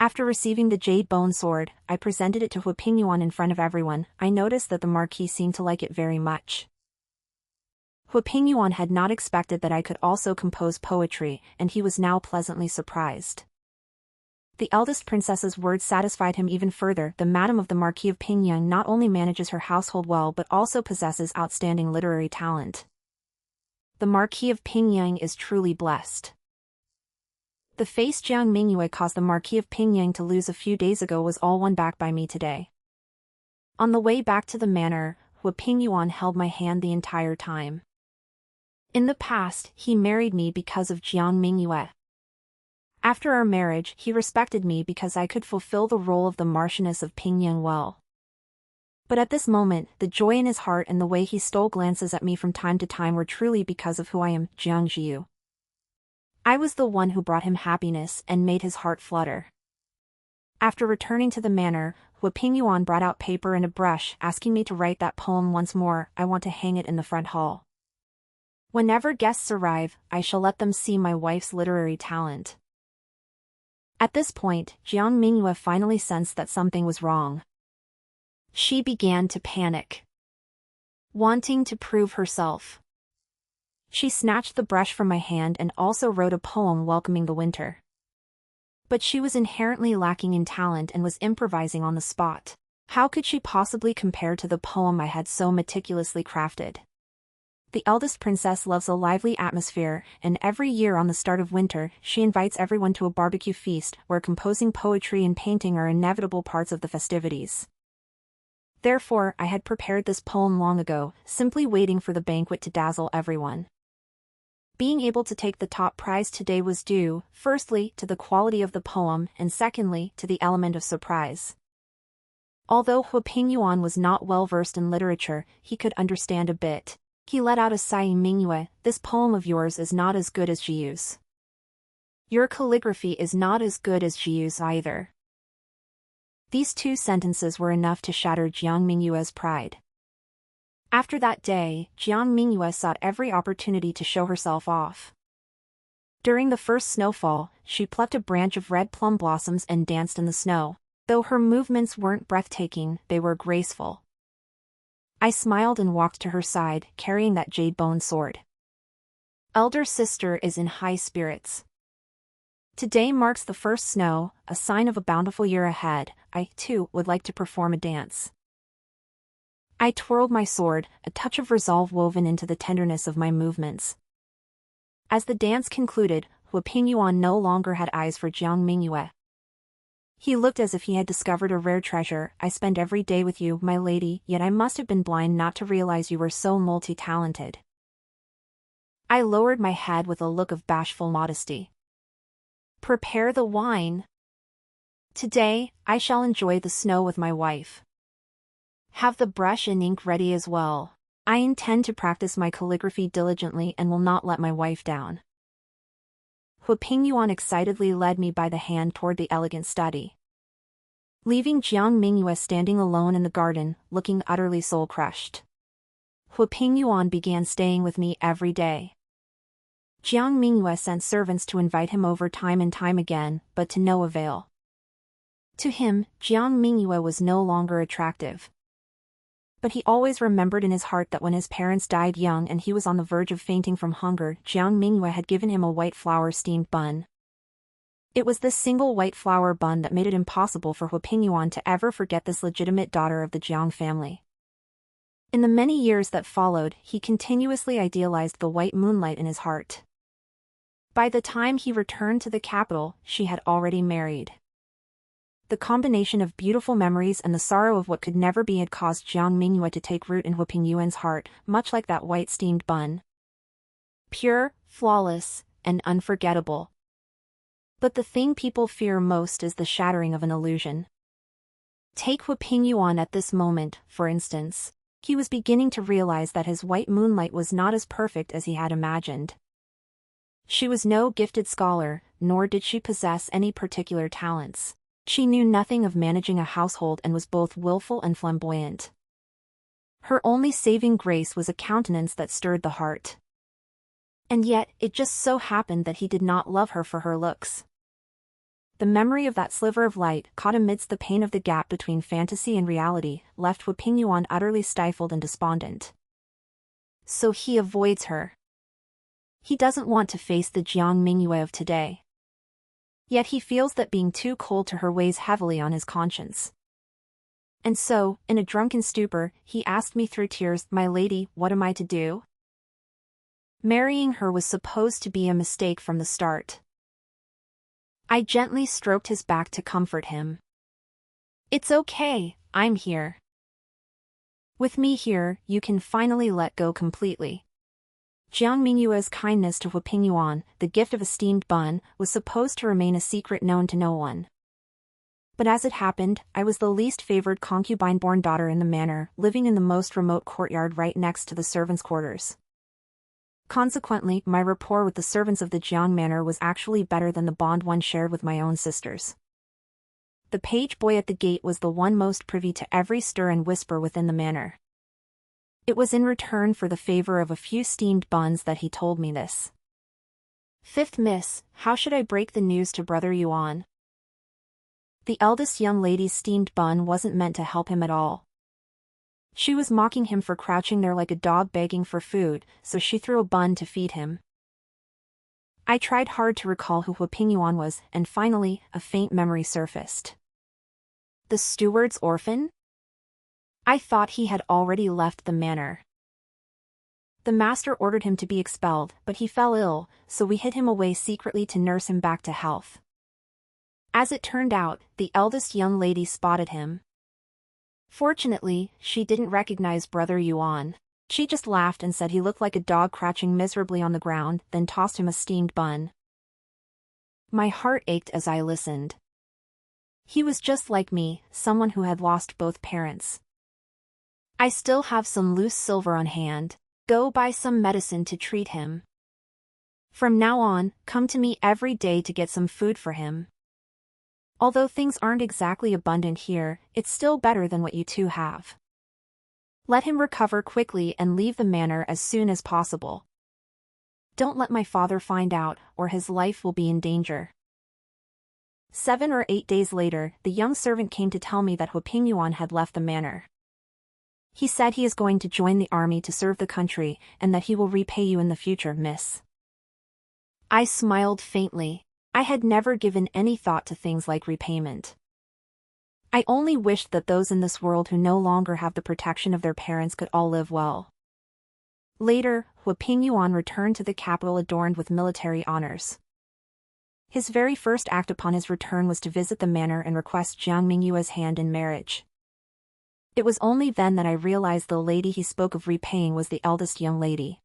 [SPEAKER 1] After receiving the jade bone sword, I presented it to Hu Pingyuan in front of everyone. I noticed that the Marquis seemed to like it very much. Hu Pingyuan had not expected that I could also compose poetry, and he was now pleasantly surprised. The eldest princess's words satisfied him even further. The Madam of the Marquis of Pingyang not only manages her household well but also possesses outstanding literary talent. The Marquis of Pingyang is truly blessed. The face Jiang Mingyue caused the Marquis of Pingyang to lose a few days ago was all won back by me today. On the way back to the manor, Hu Pingyuan held my hand the entire time. In the past, he married me because of Jiang Mingyue. After our marriage, he respected me because I could fulfill the role of the Marchioness of Pingyang well. But at this moment, the joy in his heart and the way he stole glances at me from time to time were truly because of who I am, Jiang Jiu. I was the one who brought him happiness and made his heart flutter. After returning to the manor, Hu Pingyuan brought out paper and a brush, asking me to write that poem once more. I want to hang it in the front hall. Whenever guests arrive, I shall let them see my wife's literary talent. At this point, Jiang Mingyue finally sensed that something was wrong. She began to panic. Wanting to prove herself, she snatched the brush from my hand and also wrote a poem welcoming the winter. But she was inherently lacking in talent and was improvising on the spot. How could she possibly compare to the poem I had so meticulously crafted? The eldest princess loves a lively atmosphere, and every year on the start of winter, she invites everyone to a barbecue feast, where composing poetry and painting are inevitable parts of the festivities. Therefore, I had prepared this poem long ago, simply waiting for the banquet to dazzle everyone. Being able to take the top prize today was due, firstly, to the quality of the poem, and secondly, to the element of surprise. Although Hu Pingyuan was not well versed in literature, he could understand a bit. He let out a sigh. Mingyue, this poem of yours is not as good as Jiu's. Your calligraphy is not as good as Jiu's either. These two sentences were enough to shatter Jiang Mingyue's pride. After that day, Jiang Mingyue sought every opportunity to show herself off. During the first snowfall, she plucked a branch of red plum blossoms and danced in the snow. Though her movements weren't breathtaking, they were graceful. I smiled and walked to her side, carrying that jade bone sword. Elder sister is in high spirits. Today marks the first snow, a sign of a bountiful year ahead. I, too, would like to perform a dance. I twirled my sword, a touch of resolve woven into the tenderness of my movements. As the dance concluded, Hu Pingyuan no longer had eyes for Jiang Mingyue. He looked as if he had discovered a rare treasure. I spend every day with you, my lady, yet I must have been blind not to realize you were so multi-talented. I lowered my head with a look of bashful modesty. Prepare the wine. Today, I shall enjoy the snow with my wife. Have the brush and ink ready as well. I intend to practice my calligraphy diligently and will not let my wife down. Hu Pingyuan excitedly led me by the hand toward the elegant study. Leaving Jiang Mingyue standing alone in the garden, looking utterly soul-crushed. Hu Pingyuan began staying with me every day. Jiang Mingyue sent servants to invite him over time and time again, but to no avail. To him, Jiang Mingyue was no longer attractive. But he always remembered in his heart that when his parents died young and he was on the verge of fainting from hunger, Jiang Mingyue had given him a white flour steamed bun. It was this single white flour bun that made it impossible for Hu Pingyuan to ever forget this legitimate daughter of the Jiang family. In the many years that followed, he continuously idealized the white moonlight in his heart. By the time he returned to the capital, she had already married. The combination of beautiful memories and the sorrow of what could never be had caused Jiang Mingyue to take root in Hu Pingyuan's heart, much like that white steamed bun. Pure, flawless, and unforgettable. But the thing people fear most is the shattering of an illusion. Take Hu Pingyuan at this moment, for instance. He was beginning to realize that his white moonlight was not as perfect as he had imagined. She was no gifted scholar, nor did she possess any particular talents. She knew nothing of managing a household and was both willful and flamboyant. Her only saving grace was a countenance that stirred the heart. And yet, it just so happened that he did not love her for her looks. The memory of that sliver of light, caught amidst the pain of the gap between fantasy and reality, left Hu Pingyuan utterly stifled and despondent. So he avoids her. He doesn't want to face the Jiang Mingyue of today. Yet he feels that being too cold to her weighs heavily on his conscience. And so, in a drunken stupor, he asked me through tears, "My lady, what am I to do?" Marrying her was supposed to be a mistake from the start. I gently stroked his back to comfort him. It's okay, I'm here. With me here, you can finally let go completely. Jiang Mingyue's kindness to Hu Pingyuan, the gift of a steamed bun, was supposed to remain a secret known to no one. But as it happened, I was the least favored concubine-born daughter in the manor, living in the most remote courtyard right next to the servants' quarters. Consequently, my rapport with the servants of the Jiang manor was actually better than the bond one shared with my own sisters. The page boy at the gate was the one most privy to every stir and whisper within the manor. It was in return for the favor of a few steamed buns that he told me this. Fifth miss, how should I break the news to Brother Yuan? The eldest young lady's steamed bun wasn't meant to help him at all. She was mocking him for crouching there like a dog begging for food, so she threw a bun to feed him. I tried hard to recall who Hu Pingyuan was, and finally, a faint memory surfaced. The steward's orphan? I thought he had already left the manor. The master ordered him to be expelled, but he fell ill, so we hid him away secretly to nurse him back to health. As it turned out, the eldest young lady spotted him. Fortunately, she didn't recognize Brother Yuan. She just laughed and said he looked like a dog crouching miserably on the ground, then tossed him a steamed bun. My heart ached as I listened. He was just like me, someone who had lost both parents. I still have some loose silver on hand. Go buy some medicine to treat him. From now on, come to me every day to get some food for him. Although things aren't exactly abundant here, it's still better than what you two have. Let him recover quickly and leave the manor as soon as possible. Don't let my father find out, or his life will be in danger. 7 or 8 days later, the young servant came to tell me that Hu Pingyuan had left the manor. He said he is going to join the army to serve the country, and that he will repay you in the future, miss. I smiled faintly. I had never given any thought to things like repayment. I only wished that those in this world who no longer have the protection of their parents could all live well. Later, Huapingyuan returned to the capital adorned with military honors. His very first act upon his return was to visit the manor and request Jiang Mingyue's hand in marriage. It was only then that I realized the lady he spoke of repaying was the eldest young lady.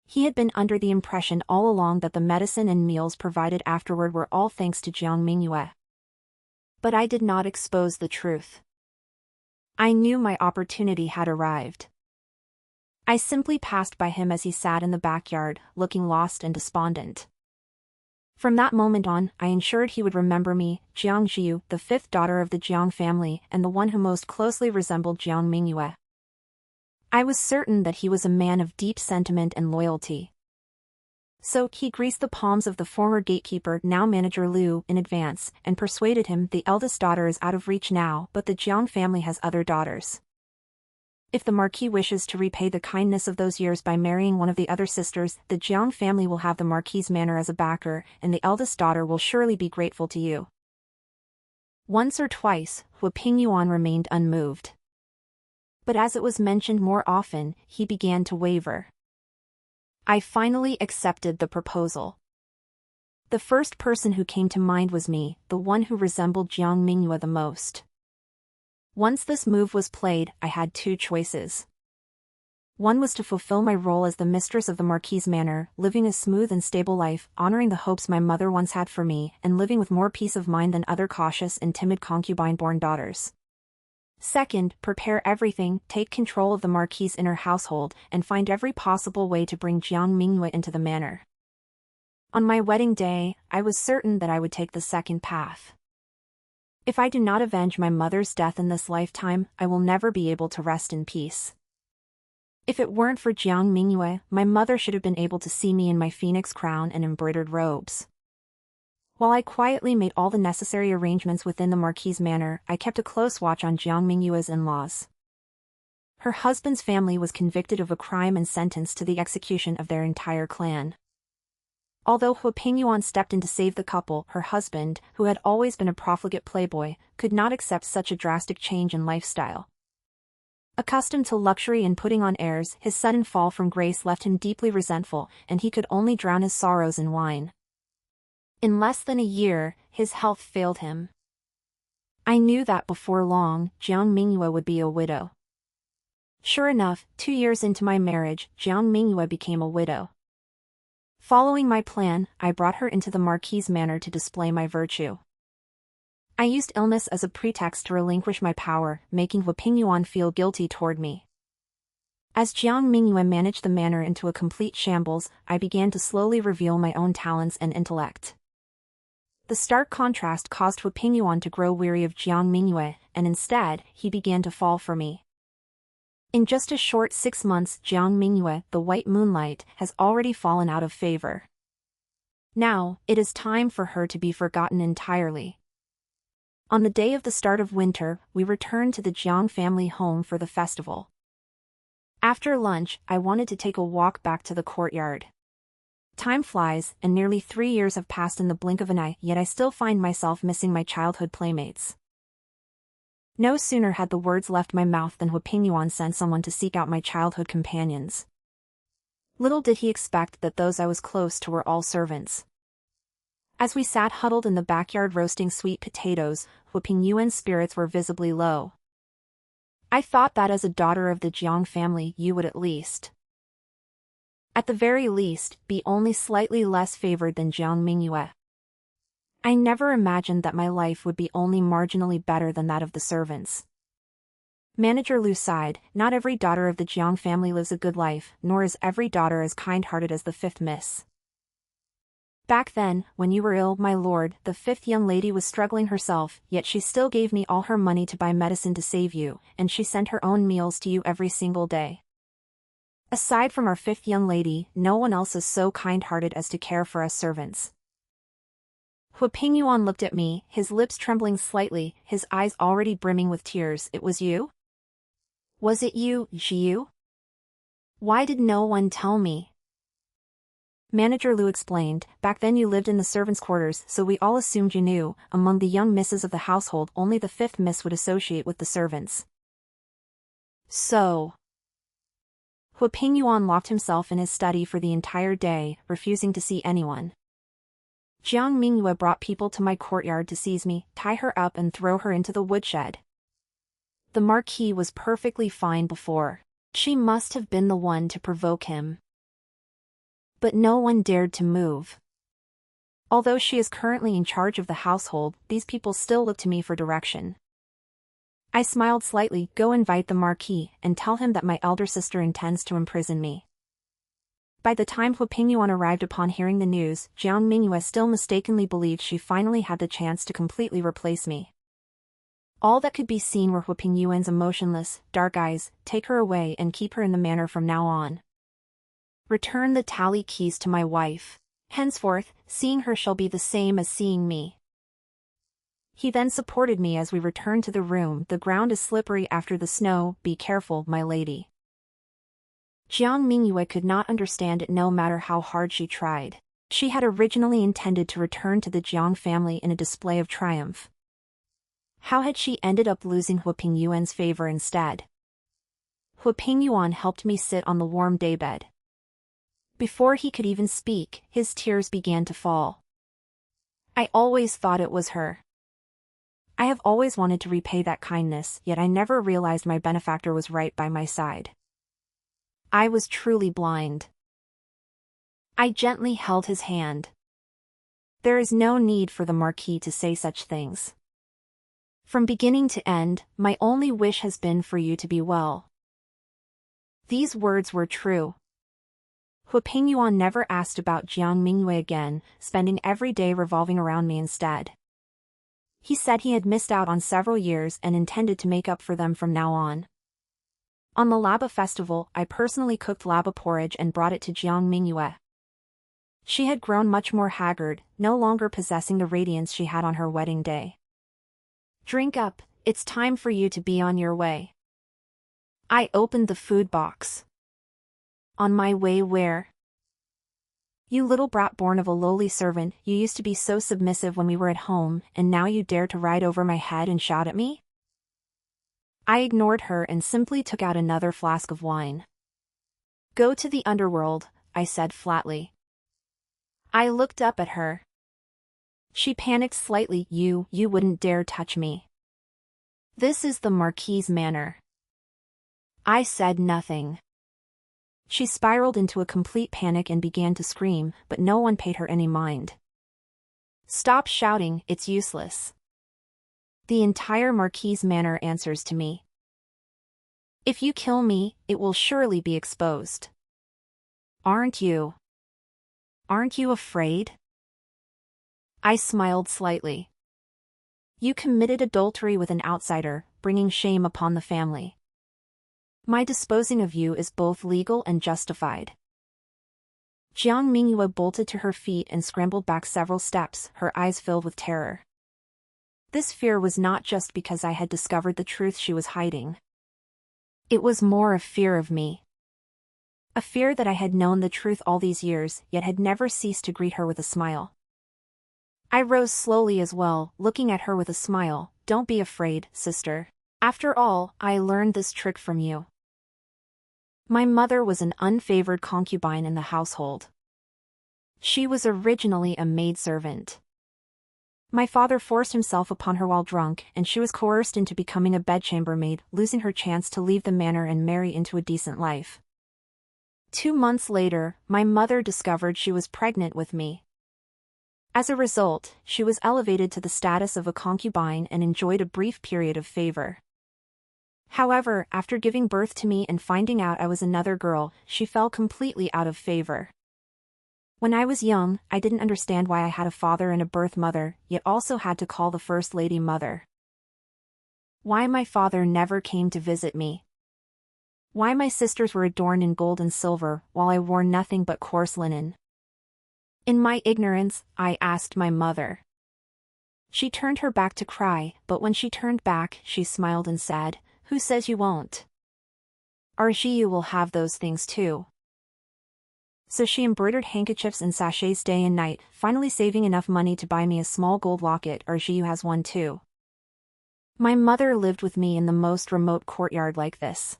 [SPEAKER 1] He had been under the impression all along that the medicine and meals provided afterward were all thanks to Jiang Mingyue. But I did not expose the truth. I knew my opportunity had arrived. I simply passed by him as he sat in the backyard, looking lost and despondent. From that moment on, I ensured he would remember me, Jiang Jiu, the fifth daughter of the Jiang family and the one who most closely resembled Jiang Mingyue. I was certain that he was a man of deep sentiment and loyalty. So he greased the palms of the former gatekeeper, now manager Liu, in advance, and persuaded him the eldest daughter is out of reach now, but the Jiang family has other daughters. If the Marquis wishes to repay the kindness of those years by marrying one of the other sisters, the Jiang family will have the Marquis's manor as a backer, and the eldest daughter will surely be grateful to you. Once or twice, Huapingyuan remained unmoved. But as it was mentioned more often, he began to waver. I finally accepted the proposal. The first person who came to mind was me, the one who resembled Jiang Mingyue the most. Once this move was played, I had two choices. One was to fulfill my role as the mistress of the Marquis's manor, living a smooth and stable life, honoring the hopes my mother once had for me, and living with more peace of mind than other cautious and timid concubine-born daughters. Second, prepare everything, take control of the Marquis's inner household, and find every possible way to bring Jiang Mingyue into the manor. On my wedding day, I was certain that I would take the second path. If I do not avenge my mother's death in this lifetime, I will never be able to rest in peace. If it weren't for Jiang Mingyue, my mother should have been able to see me in my phoenix crown and embroidered robes. While I quietly made all the necessary arrangements within the Marquis's manor, I kept a close watch on Jiang Mingyue's in-laws. Her husband's family was convicted of a crime and sentenced to the execution of their entire clan. Although Huapingyuan stepped in to save the couple, her husband, who had always been a profligate playboy, could not accept such a drastic change in lifestyle. Accustomed to luxury and putting on airs, his sudden fall from grace left him deeply resentful, and he could only drown his sorrows in wine. In less than a year, his health failed him. I knew that before long, Jiang Mingyue would be a widow. Sure enough, 2 years into my marriage, Jiang Mingyue became a widow. Following my plan, I brought her into the Marquis's manor to display my virtue. I used illness as a pretext to relinquish my power, making Huapingyuan feel guilty toward me. As Jiang Mingyue managed the manor into a complete shambles, I began to slowly reveal my own talents and intellect. The stark contrast caused Huapingyuan to grow weary of Jiang Mingyue, and instead, he began to fall for me. In just a short 6 months, Jiang Mingyue, the white moonlight, has already fallen out of favor. Now, it is time for her to be forgotten entirely. On the day of the start of winter, we returned to the Jiang family home for the festival. After lunch, I wanted to take a walk back to the courtyard. Time flies, and nearly 3 years have passed in the blink of an eye, yet I still find myself missing my childhood playmates. No sooner had the words left my mouth than Huapingyuan sent someone to seek out my childhood companions. Little did he expect that those I was close to were all servants. As we sat huddled in the backyard roasting sweet potatoes, Huapingyuan's spirits were visibly low. I thought that as a daughter of the Jiang family you would at the very least, be only slightly less favored than Jiang Mingyue. I never imagined that my life would be only marginally better than that of the servants. Manager Liu sighed, not every daughter of the Jiang family lives a good life, nor is every daughter as kind-hearted as the fifth miss. Back then, when you were ill, my lord, the fifth young lady was struggling herself, yet she still gave me all her money to buy medicine to save you, and she sent her own meals to you every single day. Aside from our fifth young lady, no one else is so kind-hearted as to care for us servants. Huapingyuan looked at me, his lips trembling slightly, his eyes already brimming with tears. It was you? Was it you, Jiu? Why did no one tell me? Manager Lu explained, back then you lived in the servants' quarters, so we all assumed you knew. Among the young misses of the household, only the fifth miss would associate with the servants. So, Hu Pingyuan locked himself in his study for the entire day, refusing to see anyone. Jiang Mingyue brought people to my courtyard to seize me, tie her up and throw her into the woodshed. The Marquis was perfectly fine before. She must have been the one to provoke him. But no one dared to move. Although she is currently in charge of the household, these people still look to me for direction. I smiled slightly. Go invite the Marquis, and tell him that my elder sister intends to imprison me. By the time Hu Pingyuan arrived upon hearing the news, Jiang Mingyue still mistakenly believed she finally had the chance to completely replace me. All that could be seen were Hu Pingyuan's emotionless, dark eyes. Take her away and keep her in the manor from now on. Return the tally keys to my wife. Henceforth, seeing her shall be the same as seeing me. He then supported me as we returned to the room. The ground is slippery after the snow. Be careful, my lady. Jiang Mingyue could not understand it no matter how hard she tried. She had originally intended to return to the Jiang family in a display of triumph. How had she ended up losing Hu Pingyuan's favor instead? Hu Pingyuan helped me sit on the warm daybed. Before he could even speak, his tears began to fall. I always thought it was her. I have always wanted to repay that kindness, yet I never realized my benefactor was right by my side. I was truly blind. I gently held his hand. There is no need for the Marquis to say such things. From beginning to end, my only wish has been for you to be well. These words were true. Hu Pingyuan never asked about Jiang Mingyue again, spending every day revolving around me instead. He said he had missed out on several years and intended to make up for them from now on. On the Laba festival, I personally cooked laba porridge and brought it to Jiang Mingyue. She had grown much more haggard, no longer possessing the radiance she had on her wedding day. Drink up, it's time for you to be on your way. I opened the food box. On my way where? You little brat born of a lowly servant, you used to be so submissive when we were at home, and now you dare to ride over my head and shout at me? I ignored her and simply took out another flask of wine. Go to the underworld, I said flatly. I looked up at her. She panicked slightly. You wouldn't dare touch me. This is the Marquis' manor. I said nothing. She spiraled into a complete panic and began to scream, but no one paid her any mind. Stop shouting, it's useless. The entire Marquis' manor answers to me. If you kill me, it will surely be exposed. Aren't you? Aren't you afraid? I smiled slightly. You committed adultery with an outsider, bringing shame upon the family. My disposing of you is both legal and justified. Jiang Mingyue bolted to her feet and scrambled back several steps, her eyes filled with terror. This fear was not just because I had discovered the truth she was hiding. It was more a fear of me. A fear that I had known the truth all these years, yet had never ceased to greet her with a smile. I rose slowly as well, looking at her with a smile. Don't be afraid, sister. After all, I learned this trick from you. My mother was an unfavored concubine in the household. She was originally a maidservant. My father forced himself upon her while drunk, and she was coerced into becoming a bedchamber maid, losing her chance to leave the manor and marry into a decent life. 2 months later, my mother discovered she was pregnant with me. As a result, she was elevated to the status of a concubine and enjoyed a brief period of favor. However, after giving birth to me and finding out I was another girl, she fell completely out of favor. When I was young, I didn't understand why I had a father and a birth mother, yet also had to call the First Lady mother. Why my father never came to visit me. Why my sisters were adorned in gold and silver, while I wore nothing but coarse linen. In my ignorance, I asked my mother. She turned her back to cry, but when she turned back, she smiled and said, "Who says you won't? Arji, you will have those things too." So she embroidered handkerchiefs and sachets day and night, finally saving enough money to buy me a small gold locket. Jiu has one too. My mother lived with me in the most remote courtyard like this.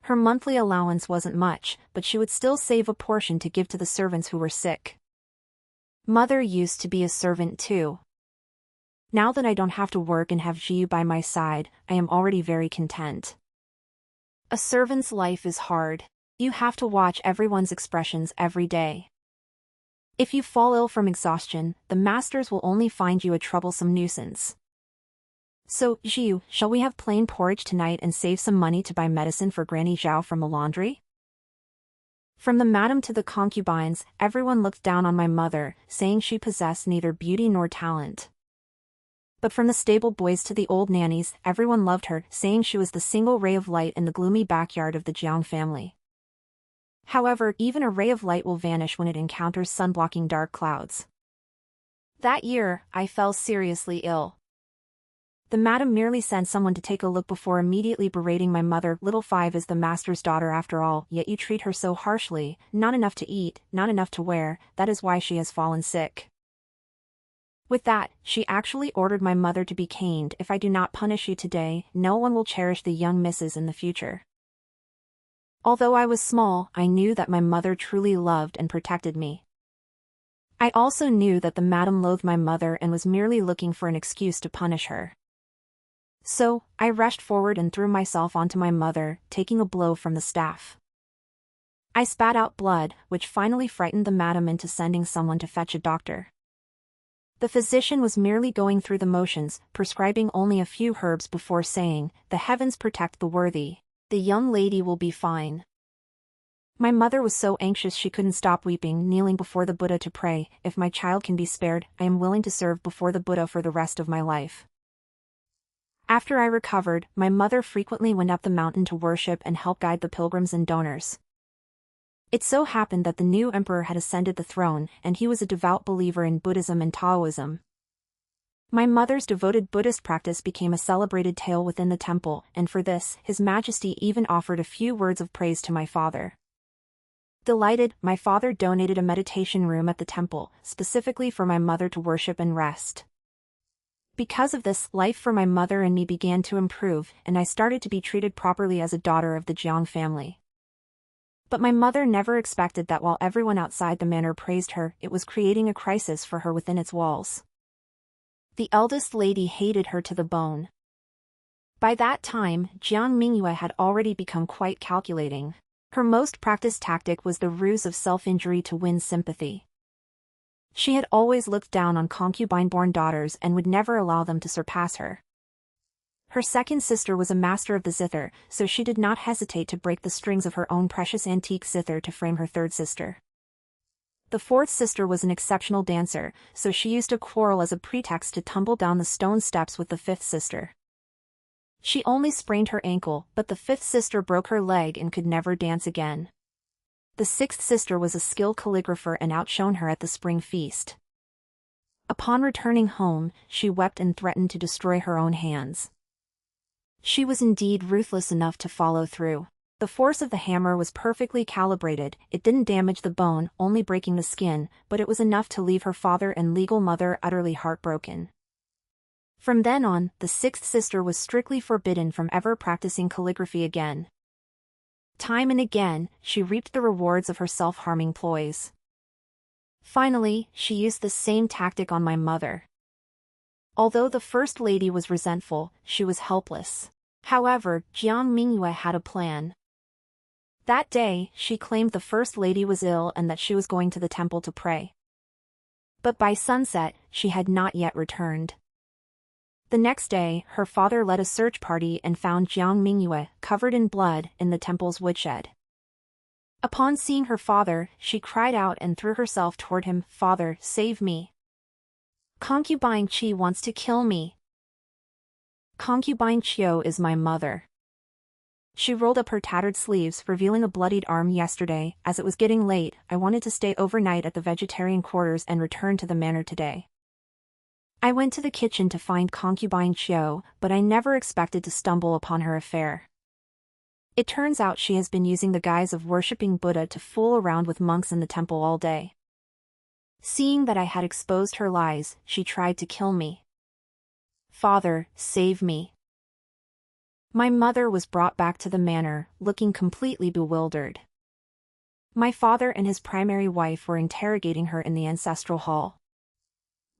[SPEAKER 1] Her monthly allowance wasn't much, but she would still save a portion to give to the servants who were sick. Mother used to be a servant too. Now that I don't have to work and have Jiu by my side, I am already very content. A servant's life is hard. You have to watch everyone's expressions every day. If you fall ill from exhaustion, the masters will only find you a troublesome nuisance. So, Jiu, shall we have plain porridge tonight and save some money to buy medicine for Granny Zhao from the laundry? From the madam to the concubines, everyone looked down on my mother, saying she possessed neither beauty nor talent. But from the stable boys to the old nannies, everyone loved her, saying she was the single ray of light in the gloomy backyard of the Jiang family. However, even a ray of light will vanish when it encounters sun-blocking dark clouds. That year, I fell seriously ill. The madam merely sent someone to take a look before immediately berating my mother. Little Five is the master's daughter after all, yet you treat her so harshly, not enough to eat, not enough to wear, that is why she has fallen sick. With that, she actually ordered my mother to be caned. If I do not punish you today, no one will cherish the young misses in the future. Although I was small, I knew that my mother truly loved and protected me. I also knew that the madam loathed my mother and was merely looking for an excuse to punish her. So, I rushed forward and threw myself onto my mother, taking a blow from the staff. I spat out blood, which finally frightened the madam into sending someone to fetch a doctor. The physician was merely going through the motions, prescribing only a few herbs before saying, "The heavens protect the worthy. The young lady will be fine." My mother was so anxious she couldn't stop weeping, kneeling before the Buddha to pray, "If my child can be spared, I am willing to serve before the Buddha for the rest of my life." After I recovered, my mother frequently went up the mountain to worship and help guide the pilgrims and donors. It so happened that the new emperor had ascended the throne, and he was a devout believer in Buddhism and Taoism. My mother's devoted Buddhist practice became a celebrated tale within the temple, and for this, His Majesty even offered a few words of praise to my father. Delighted, my father donated a meditation room at the temple, specifically for my mother to worship and rest. Because of this, life for my mother and me began to improve, and I started to be treated properly as a daughter of the Jiang family. But my mother never expected that while everyone outside the manor praised her, it was creating a crisis for her within its walls. The eldest lady hated her to the bone. By that time, Jiang Mingyue had already become quite calculating. Her most practiced tactic was the ruse of self-injury to win sympathy. She had always looked down on concubine-born daughters and would never allow them to surpass her. Her second sister was a master of the zither, so she did not hesitate to break the strings of her own precious antique zither to frame her third sister. The fourth sister was an exceptional dancer, so she used a quarrel as a pretext to tumble down the stone steps with the fifth sister. She only sprained her ankle, but the fifth sister broke her leg and could never dance again. The sixth sister was a skilled calligrapher and outshone her at the spring feast. Upon returning home, she wept and threatened to destroy her own hands. She was indeed ruthless enough to follow through. The force of the hammer was perfectly calibrated, it didn't damage the bone, only breaking the skin, but it was enough to leave her father and legal mother utterly heartbroken. From then on, the sixth sister was strictly forbidden from ever practicing calligraphy again. Time and again, she reaped the rewards of her self-harming ploys. Finally, she used the same tactic on my mother. Although the first lady was resentful, she was helpless. However, Jiang Mingyue had a plan. That day, she claimed the first lady was ill and that she was going to the temple to pray. But by sunset, she had not yet returned. The next day, her father led a search party and found Jiang Mingyue, covered in blood, in the temple's woodshed. Upon seeing her father, she cried out and threw herself toward him, "Father, save me. Concubine Qi wants to kill me. Concubine Qiu is my mother." She rolled up her tattered sleeves, revealing a bloodied arm. "Yesterday, as it was getting late, I wanted to stay overnight at the vegetarian quarters and return to the manor today. I went to the kitchen to find concubine Qiu, but I never expected to stumble upon her affair. It turns out she has been using the guise of worshipping Buddha to fool around with monks in the temple all day. Seeing that I had exposed her lies, she tried to kill me. Father, save me. My mother was brought back to the manor, looking completely bewildered. My father and his primary wife were interrogating her in the ancestral hall.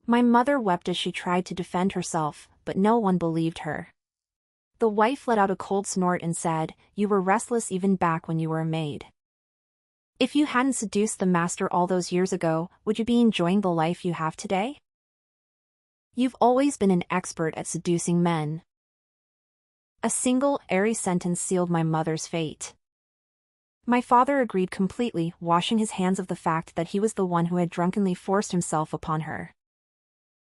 [SPEAKER 1] My mother wept as she tried to defend herself, but no one believed her. The wife let out a cold snort and said, "You were restless even back when you were a maid. If you hadn't seduced the master all those years ago, would you be enjoying the life you have today? You've always been an expert at seducing men." A single, airy sentence sealed my mother's fate. My father agreed completely, washing his hands of the fact that he was the one who had drunkenly forced himself upon her.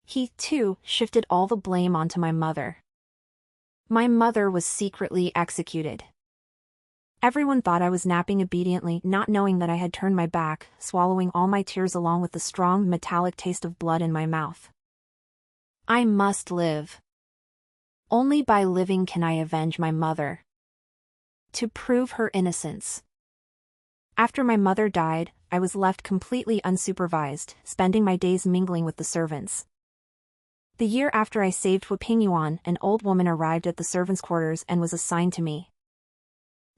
[SPEAKER 1] He, too, shifted all the blame onto my mother. My mother was secretly executed. Everyone thought I was napping obediently, not knowing that I had turned my back, swallowing all my tears along with the strong, metallic taste of blood in my mouth. I must live. Only by living can I avenge my mother. To prove her innocence. After my mother died, I was left completely unsupervised, spending my days mingling with the servants. The year after I saved Waping, an old woman arrived at the servants' quarters and was assigned to me.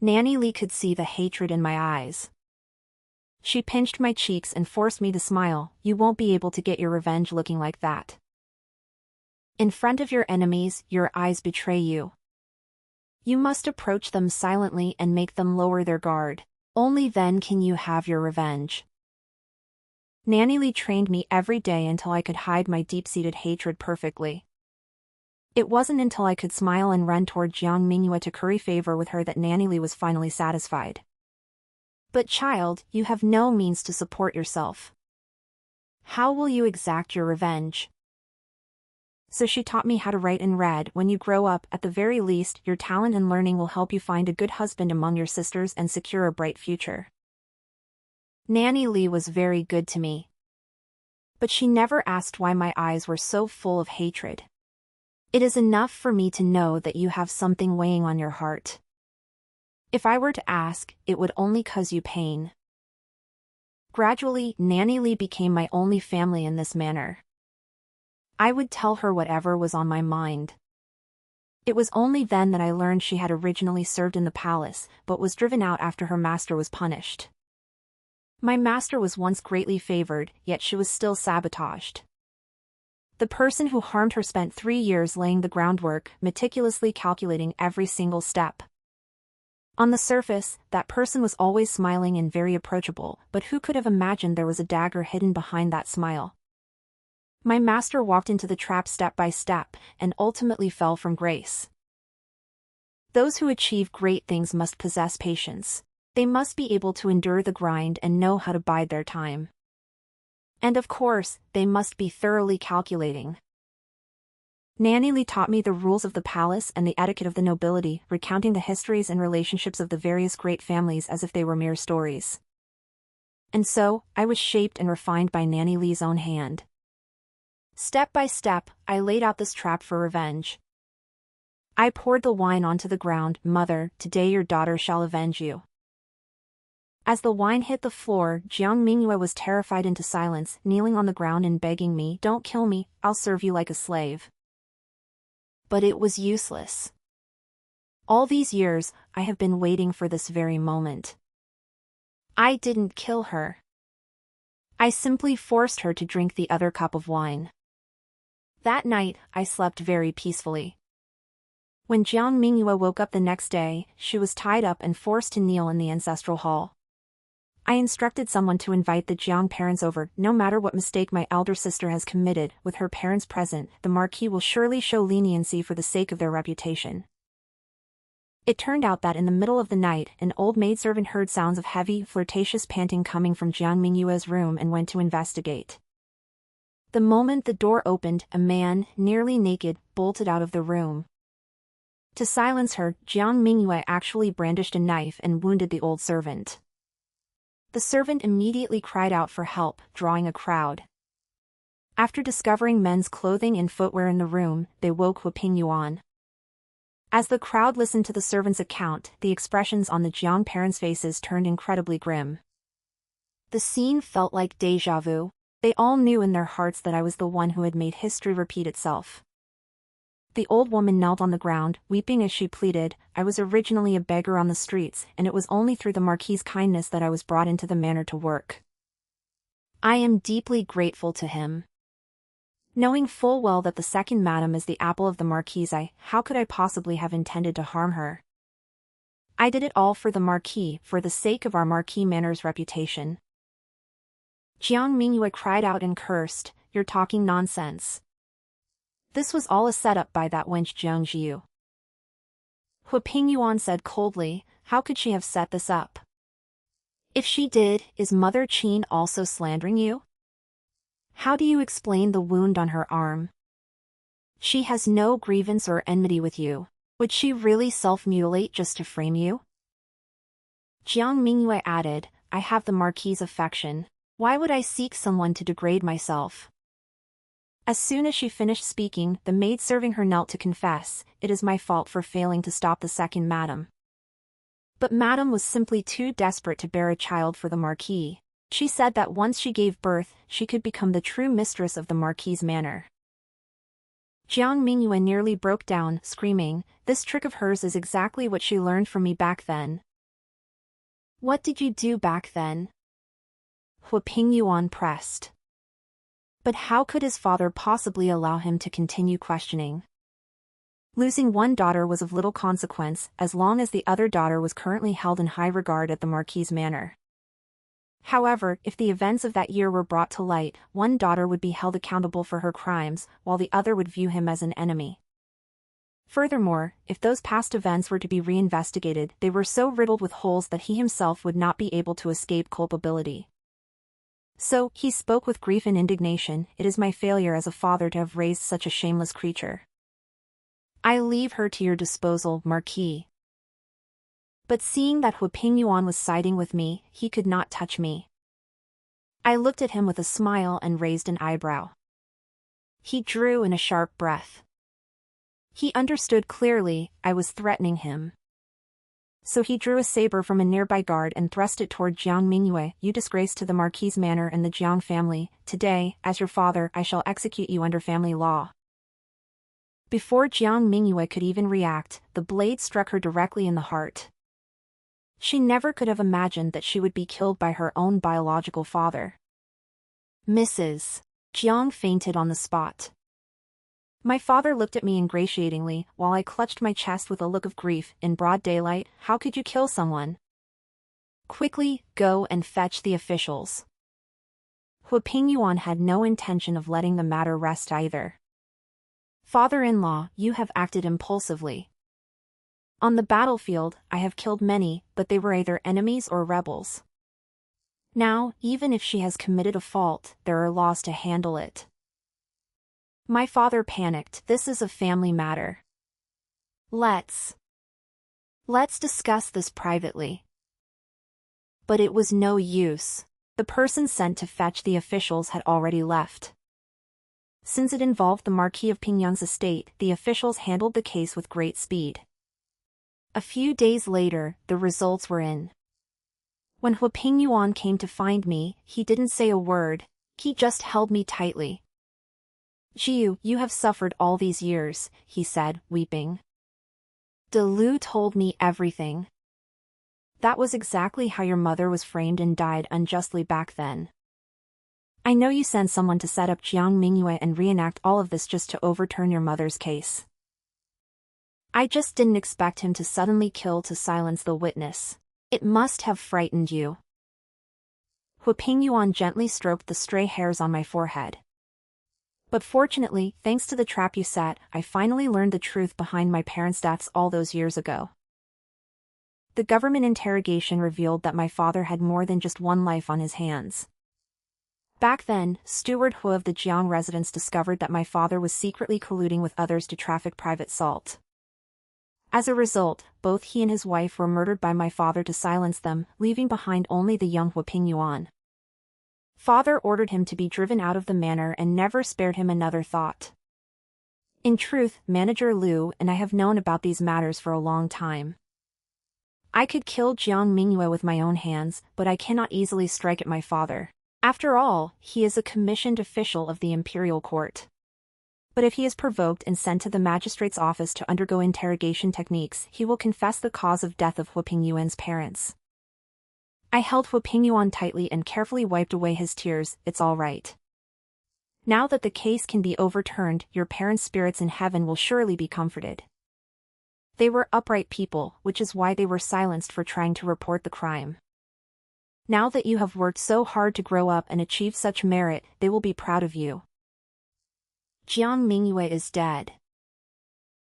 [SPEAKER 1] Nanny Lee could see the hatred in my eyes. She pinched my cheeks and forced me to smile. "You won't be able to get your revenge looking like that. In front of your enemies, your eyes betray you. You must approach them silently and make them lower their guard. Only then can you have your revenge." Nanny Lee trained me every day until I could hide my deep-seated hatred perfectly. It wasn't until I could smile and run toward Jiang Mingyue to curry favor with her that Nanny Lee was finally satisfied. "But child, you have no means to support yourself. How will you exact your revenge?" So she taught me how to write and read. "When you grow up, at the very least, your talent and learning will help you find a good husband among your sisters and secure a bright future." Nanny Lee was very good to me. But she never asked why my eyes were so full of hatred. It is enough for me to know that you have something weighing on your heart. If I were to ask, it would only cause you pain. Gradually, Nanny Lee became my only family in this manner. I would tell her whatever was on my mind. It was only then that I learned she had originally served in the palace, but was driven out after her master was punished. My master was once greatly favored, yet she was still sabotaged. The person who harmed her spent 3 years laying the groundwork, meticulously calculating every single step. On the surface, that person was always smiling and very approachable, but who could have imagined there was a dagger hidden behind that smile? My master walked into the trap step by step, and ultimately fell from grace. Those who achieve great things must possess patience. They must be able to endure the grind and know how to bide their time. And of course, they must be thoroughly calculating. Nanny Lee taught me the rules of the palace and the etiquette of the nobility, recounting the histories and relationships of the various great families as if they were mere stories. And so, I was shaped and refined by Nanny Lee's own hand. Step by step, I laid out this trap for revenge. I poured the wine onto the ground. "Mother, today your daughter shall avenge you." As the wine hit the floor, Jiang Mingyue was terrified into silence, kneeling on the ground and begging me, "Don't kill me, I'll serve you like a slave." But it was useless. All these years, I have been waiting for this very moment. I didn't kill her. I simply forced her to drink the other cup of wine. That night, I slept very peacefully. When Jiang Mingyue woke up the next day, she was tied up and forced to kneel in the ancestral hall. I instructed someone to invite the Jiang parents over. "No matter what mistake my elder sister has committed, with her parents present, the Marquis will surely show leniency for the sake of their reputation." It turned out that in the middle of the night, an old maidservant heard sounds of heavy, flirtatious panting coming from Jiang Mingyue's room and went to investigate. The moment the door opened, a man, nearly naked, bolted out of the room. To silence her, Jiang Mingyue actually brandished a knife and wounded the old servant. The servant immediately cried out for help, drawing a crowd. After discovering men's clothing and footwear in the room, they woke Waping. As the crowd listened to the servant's account, the expressions on the Jiang parents' faces turned incredibly grim. The scene felt like déjà vu. They all knew in their hearts that I was the one who had made history repeat itself. The old woman knelt on the ground, weeping as she pleaded, "I was originally a beggar on the streets, and it was only through the Marquis's kindness that I was brought into the manor to work. I am deeply grateful to him. Knowing full well that the second madam is the apple of the Marquis' eye, how could I possibly have intended to harm her? I did it all for the Marquis, for the sake of our Marquis Manor's reputation." Jiang Mingyue cried out and cursed, "You're talking nonsense. This was all a setup by that wench Jiang Jiu." Hu Pingyuan said coldly, "How could she have set this up? If she did, is Mother Qin also slandering you? How do you explain the wound on her arm? She has no grievance or enmity with you. Would she really self-mutilate just to frame you?" Jiang Mingyue added, "I have the Marquis's affection. Why would I seek someone to degrade myself?" As soon as she finished speaking, the maid serving her knelt to confess, "It is my fault for failing to stop the second madam." But madam was simply too desperate to bear a child for the Marquis. She said that once she gave birth, she could become the true mistress of the Marquis's manor. Jiang Mingyue nearly broke down, screaming, "This trick of hers is exactly what she learned from me back then." "What did you do back then?" Hu Pingyuan pressed. But how could his father possibly allow him to continue questioning? Losing one daughter was of little consequence, as long as the other daughter was currently held in high regard at the Marquis's manor. However, if the events of that year were brought to light, one daughter would be held accountable for her crimes, while the other would view him as an enemy. Furthermore, if those past events were to be reinvestigated, they were so riddled with holes that he himself would not be able to escape culpability. So, he spoke with grief and indignation, "It is my failure as a father to have raised such a shameless creature. I leave her to your disposal, Marquis." But seeing that Hu Pingyuan was siding with me, he could not touch me. I looked at him with a smile and raised an eyebrow. He drew in a sharp breath. He understood clearly, I was threatening him. So he drew a saber from a nearby guard and thrust it toward Jiang Mingyue. "You disgrace to the Marquis's manor and the Jiang family. Today, as your father, I shall execute you under family law." Before Jiang Mingyue could even react, the blade struck her directly in the heart. She never could have imagined that she would be killed by her own biological father. "Mrs. Jiang fainted on the spot. My father looked at me ingratiatingly, while I clutched my chest with a look of grief. "In broad daylight, how could you kill someone? Quickly, go and fetch the officials." Hu Pingyuan had no intention of letting the matter rest either. "Father-in-law, you have acted impulsively. On the battlefield, I have killed many, but they were either enemies or rebels. Now, even if she has committed a fault, there are laws to handle it." My father panicked. "This is a family matter. Let's discuss this privately." But it was no use. The person sent to fetch the officials had already left. Since it involved the Marquis of Pingyang's estate, the officials handled the case with great speed. A few days later, the results were in. When Hu Pingyuan came to find me, he didn't say a word, he just held me tightly. "Jiu, you have suffered all these years," he said, weeping. "De Lu told me everything. That was exactly how your mother was framed and died unjustly back then. I know you sent someone to set up Jiang Mingyue and reenact all of this just to overturn your mother's case. I just didn't expect him to suddenly kill to silence the witness. It must have frightened you." Hu Pingyuan gently stroked the stray hairs on my forehead. "But fortunately, thanks to the trap you set, I finally learned the truth behind my parents' deaths all those years ago. The government interrogation revealed that my father had more than just one life on his hands. Back then, Steward Hu of the Jiang residence discovered that my father was secretly colluding with others to traffic private salt. As a result, both he and his wife were murdered by my father to silence them, leaving behind only the young Hu Pingyuan. Father ordered him to be driven out of the manor and never spared him another thought. In truth, Manager Liu and I have known about these matters for a long time. I could kill Jiang Mingyue with my own hands, but I cannot easily strike at my father. After all, he is a commissioned official of the imperial court. But if he is provoked and sent to the magistrate's office to undergo interrogation techniques, he will confess the cause of death of Hu Pingyuan's parents. I held Hu Pingyuan tightly and carefully wiped away his tears. It's all right. Now that the case can be overturned, your parents' spirits in heaven will surely be comforted. They were upright people, which is why they were silenced for trying to report the crime. Now that you have worked so hard to grow up and achieve such merit, they will be proud of you. Jiang Mingyue is dead.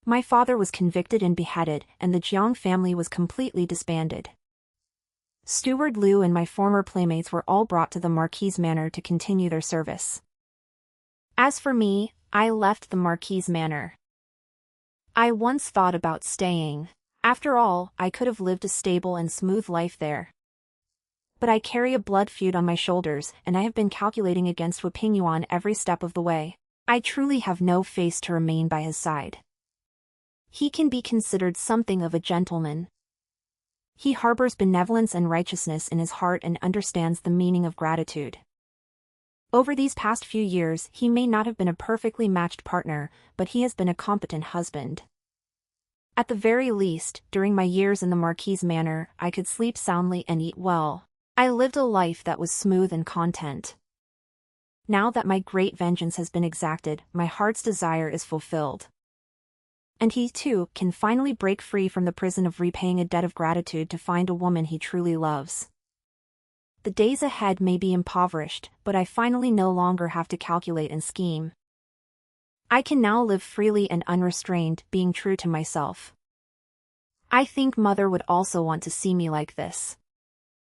[SPEAKER 1] My father was convicted and beheaded, and the Jiang family was completely disbanded. Steward Liu and my former playmates were all brought to the Marquis' Manor to continue their service. As for me, I left the Marquis' Manor. I once thought about staying. After all, I could have lived a stable and smooth life there. But I carry a blood feud on my shoulders, and I have been calculating against Hu Pingyuan every step of the way. I truly have no face to remain by his side. He can be considered something of a gentleman. He harbors benevolence and righteousness in his heart and understands the meaning of gratitude. Over these past few years, he may not have been a perfectly matched partner, but he has been a competent husband. At the very least, during my years in the Marquis' Manor, I could sleep soundly and eat well. I lived a life that was smooth and content. Now that my great vengeance has been exacted, my heart's desire is fulfilled. And he, too, can finally break free from the prison of repaying a debt of gratitude to find a woman he truly loves. The days ahead may be impoverished, but I finally no longer have to calculate and scheme. I can now live freely and unrestrained, being true to myself. I think Mother would also want to see me like this.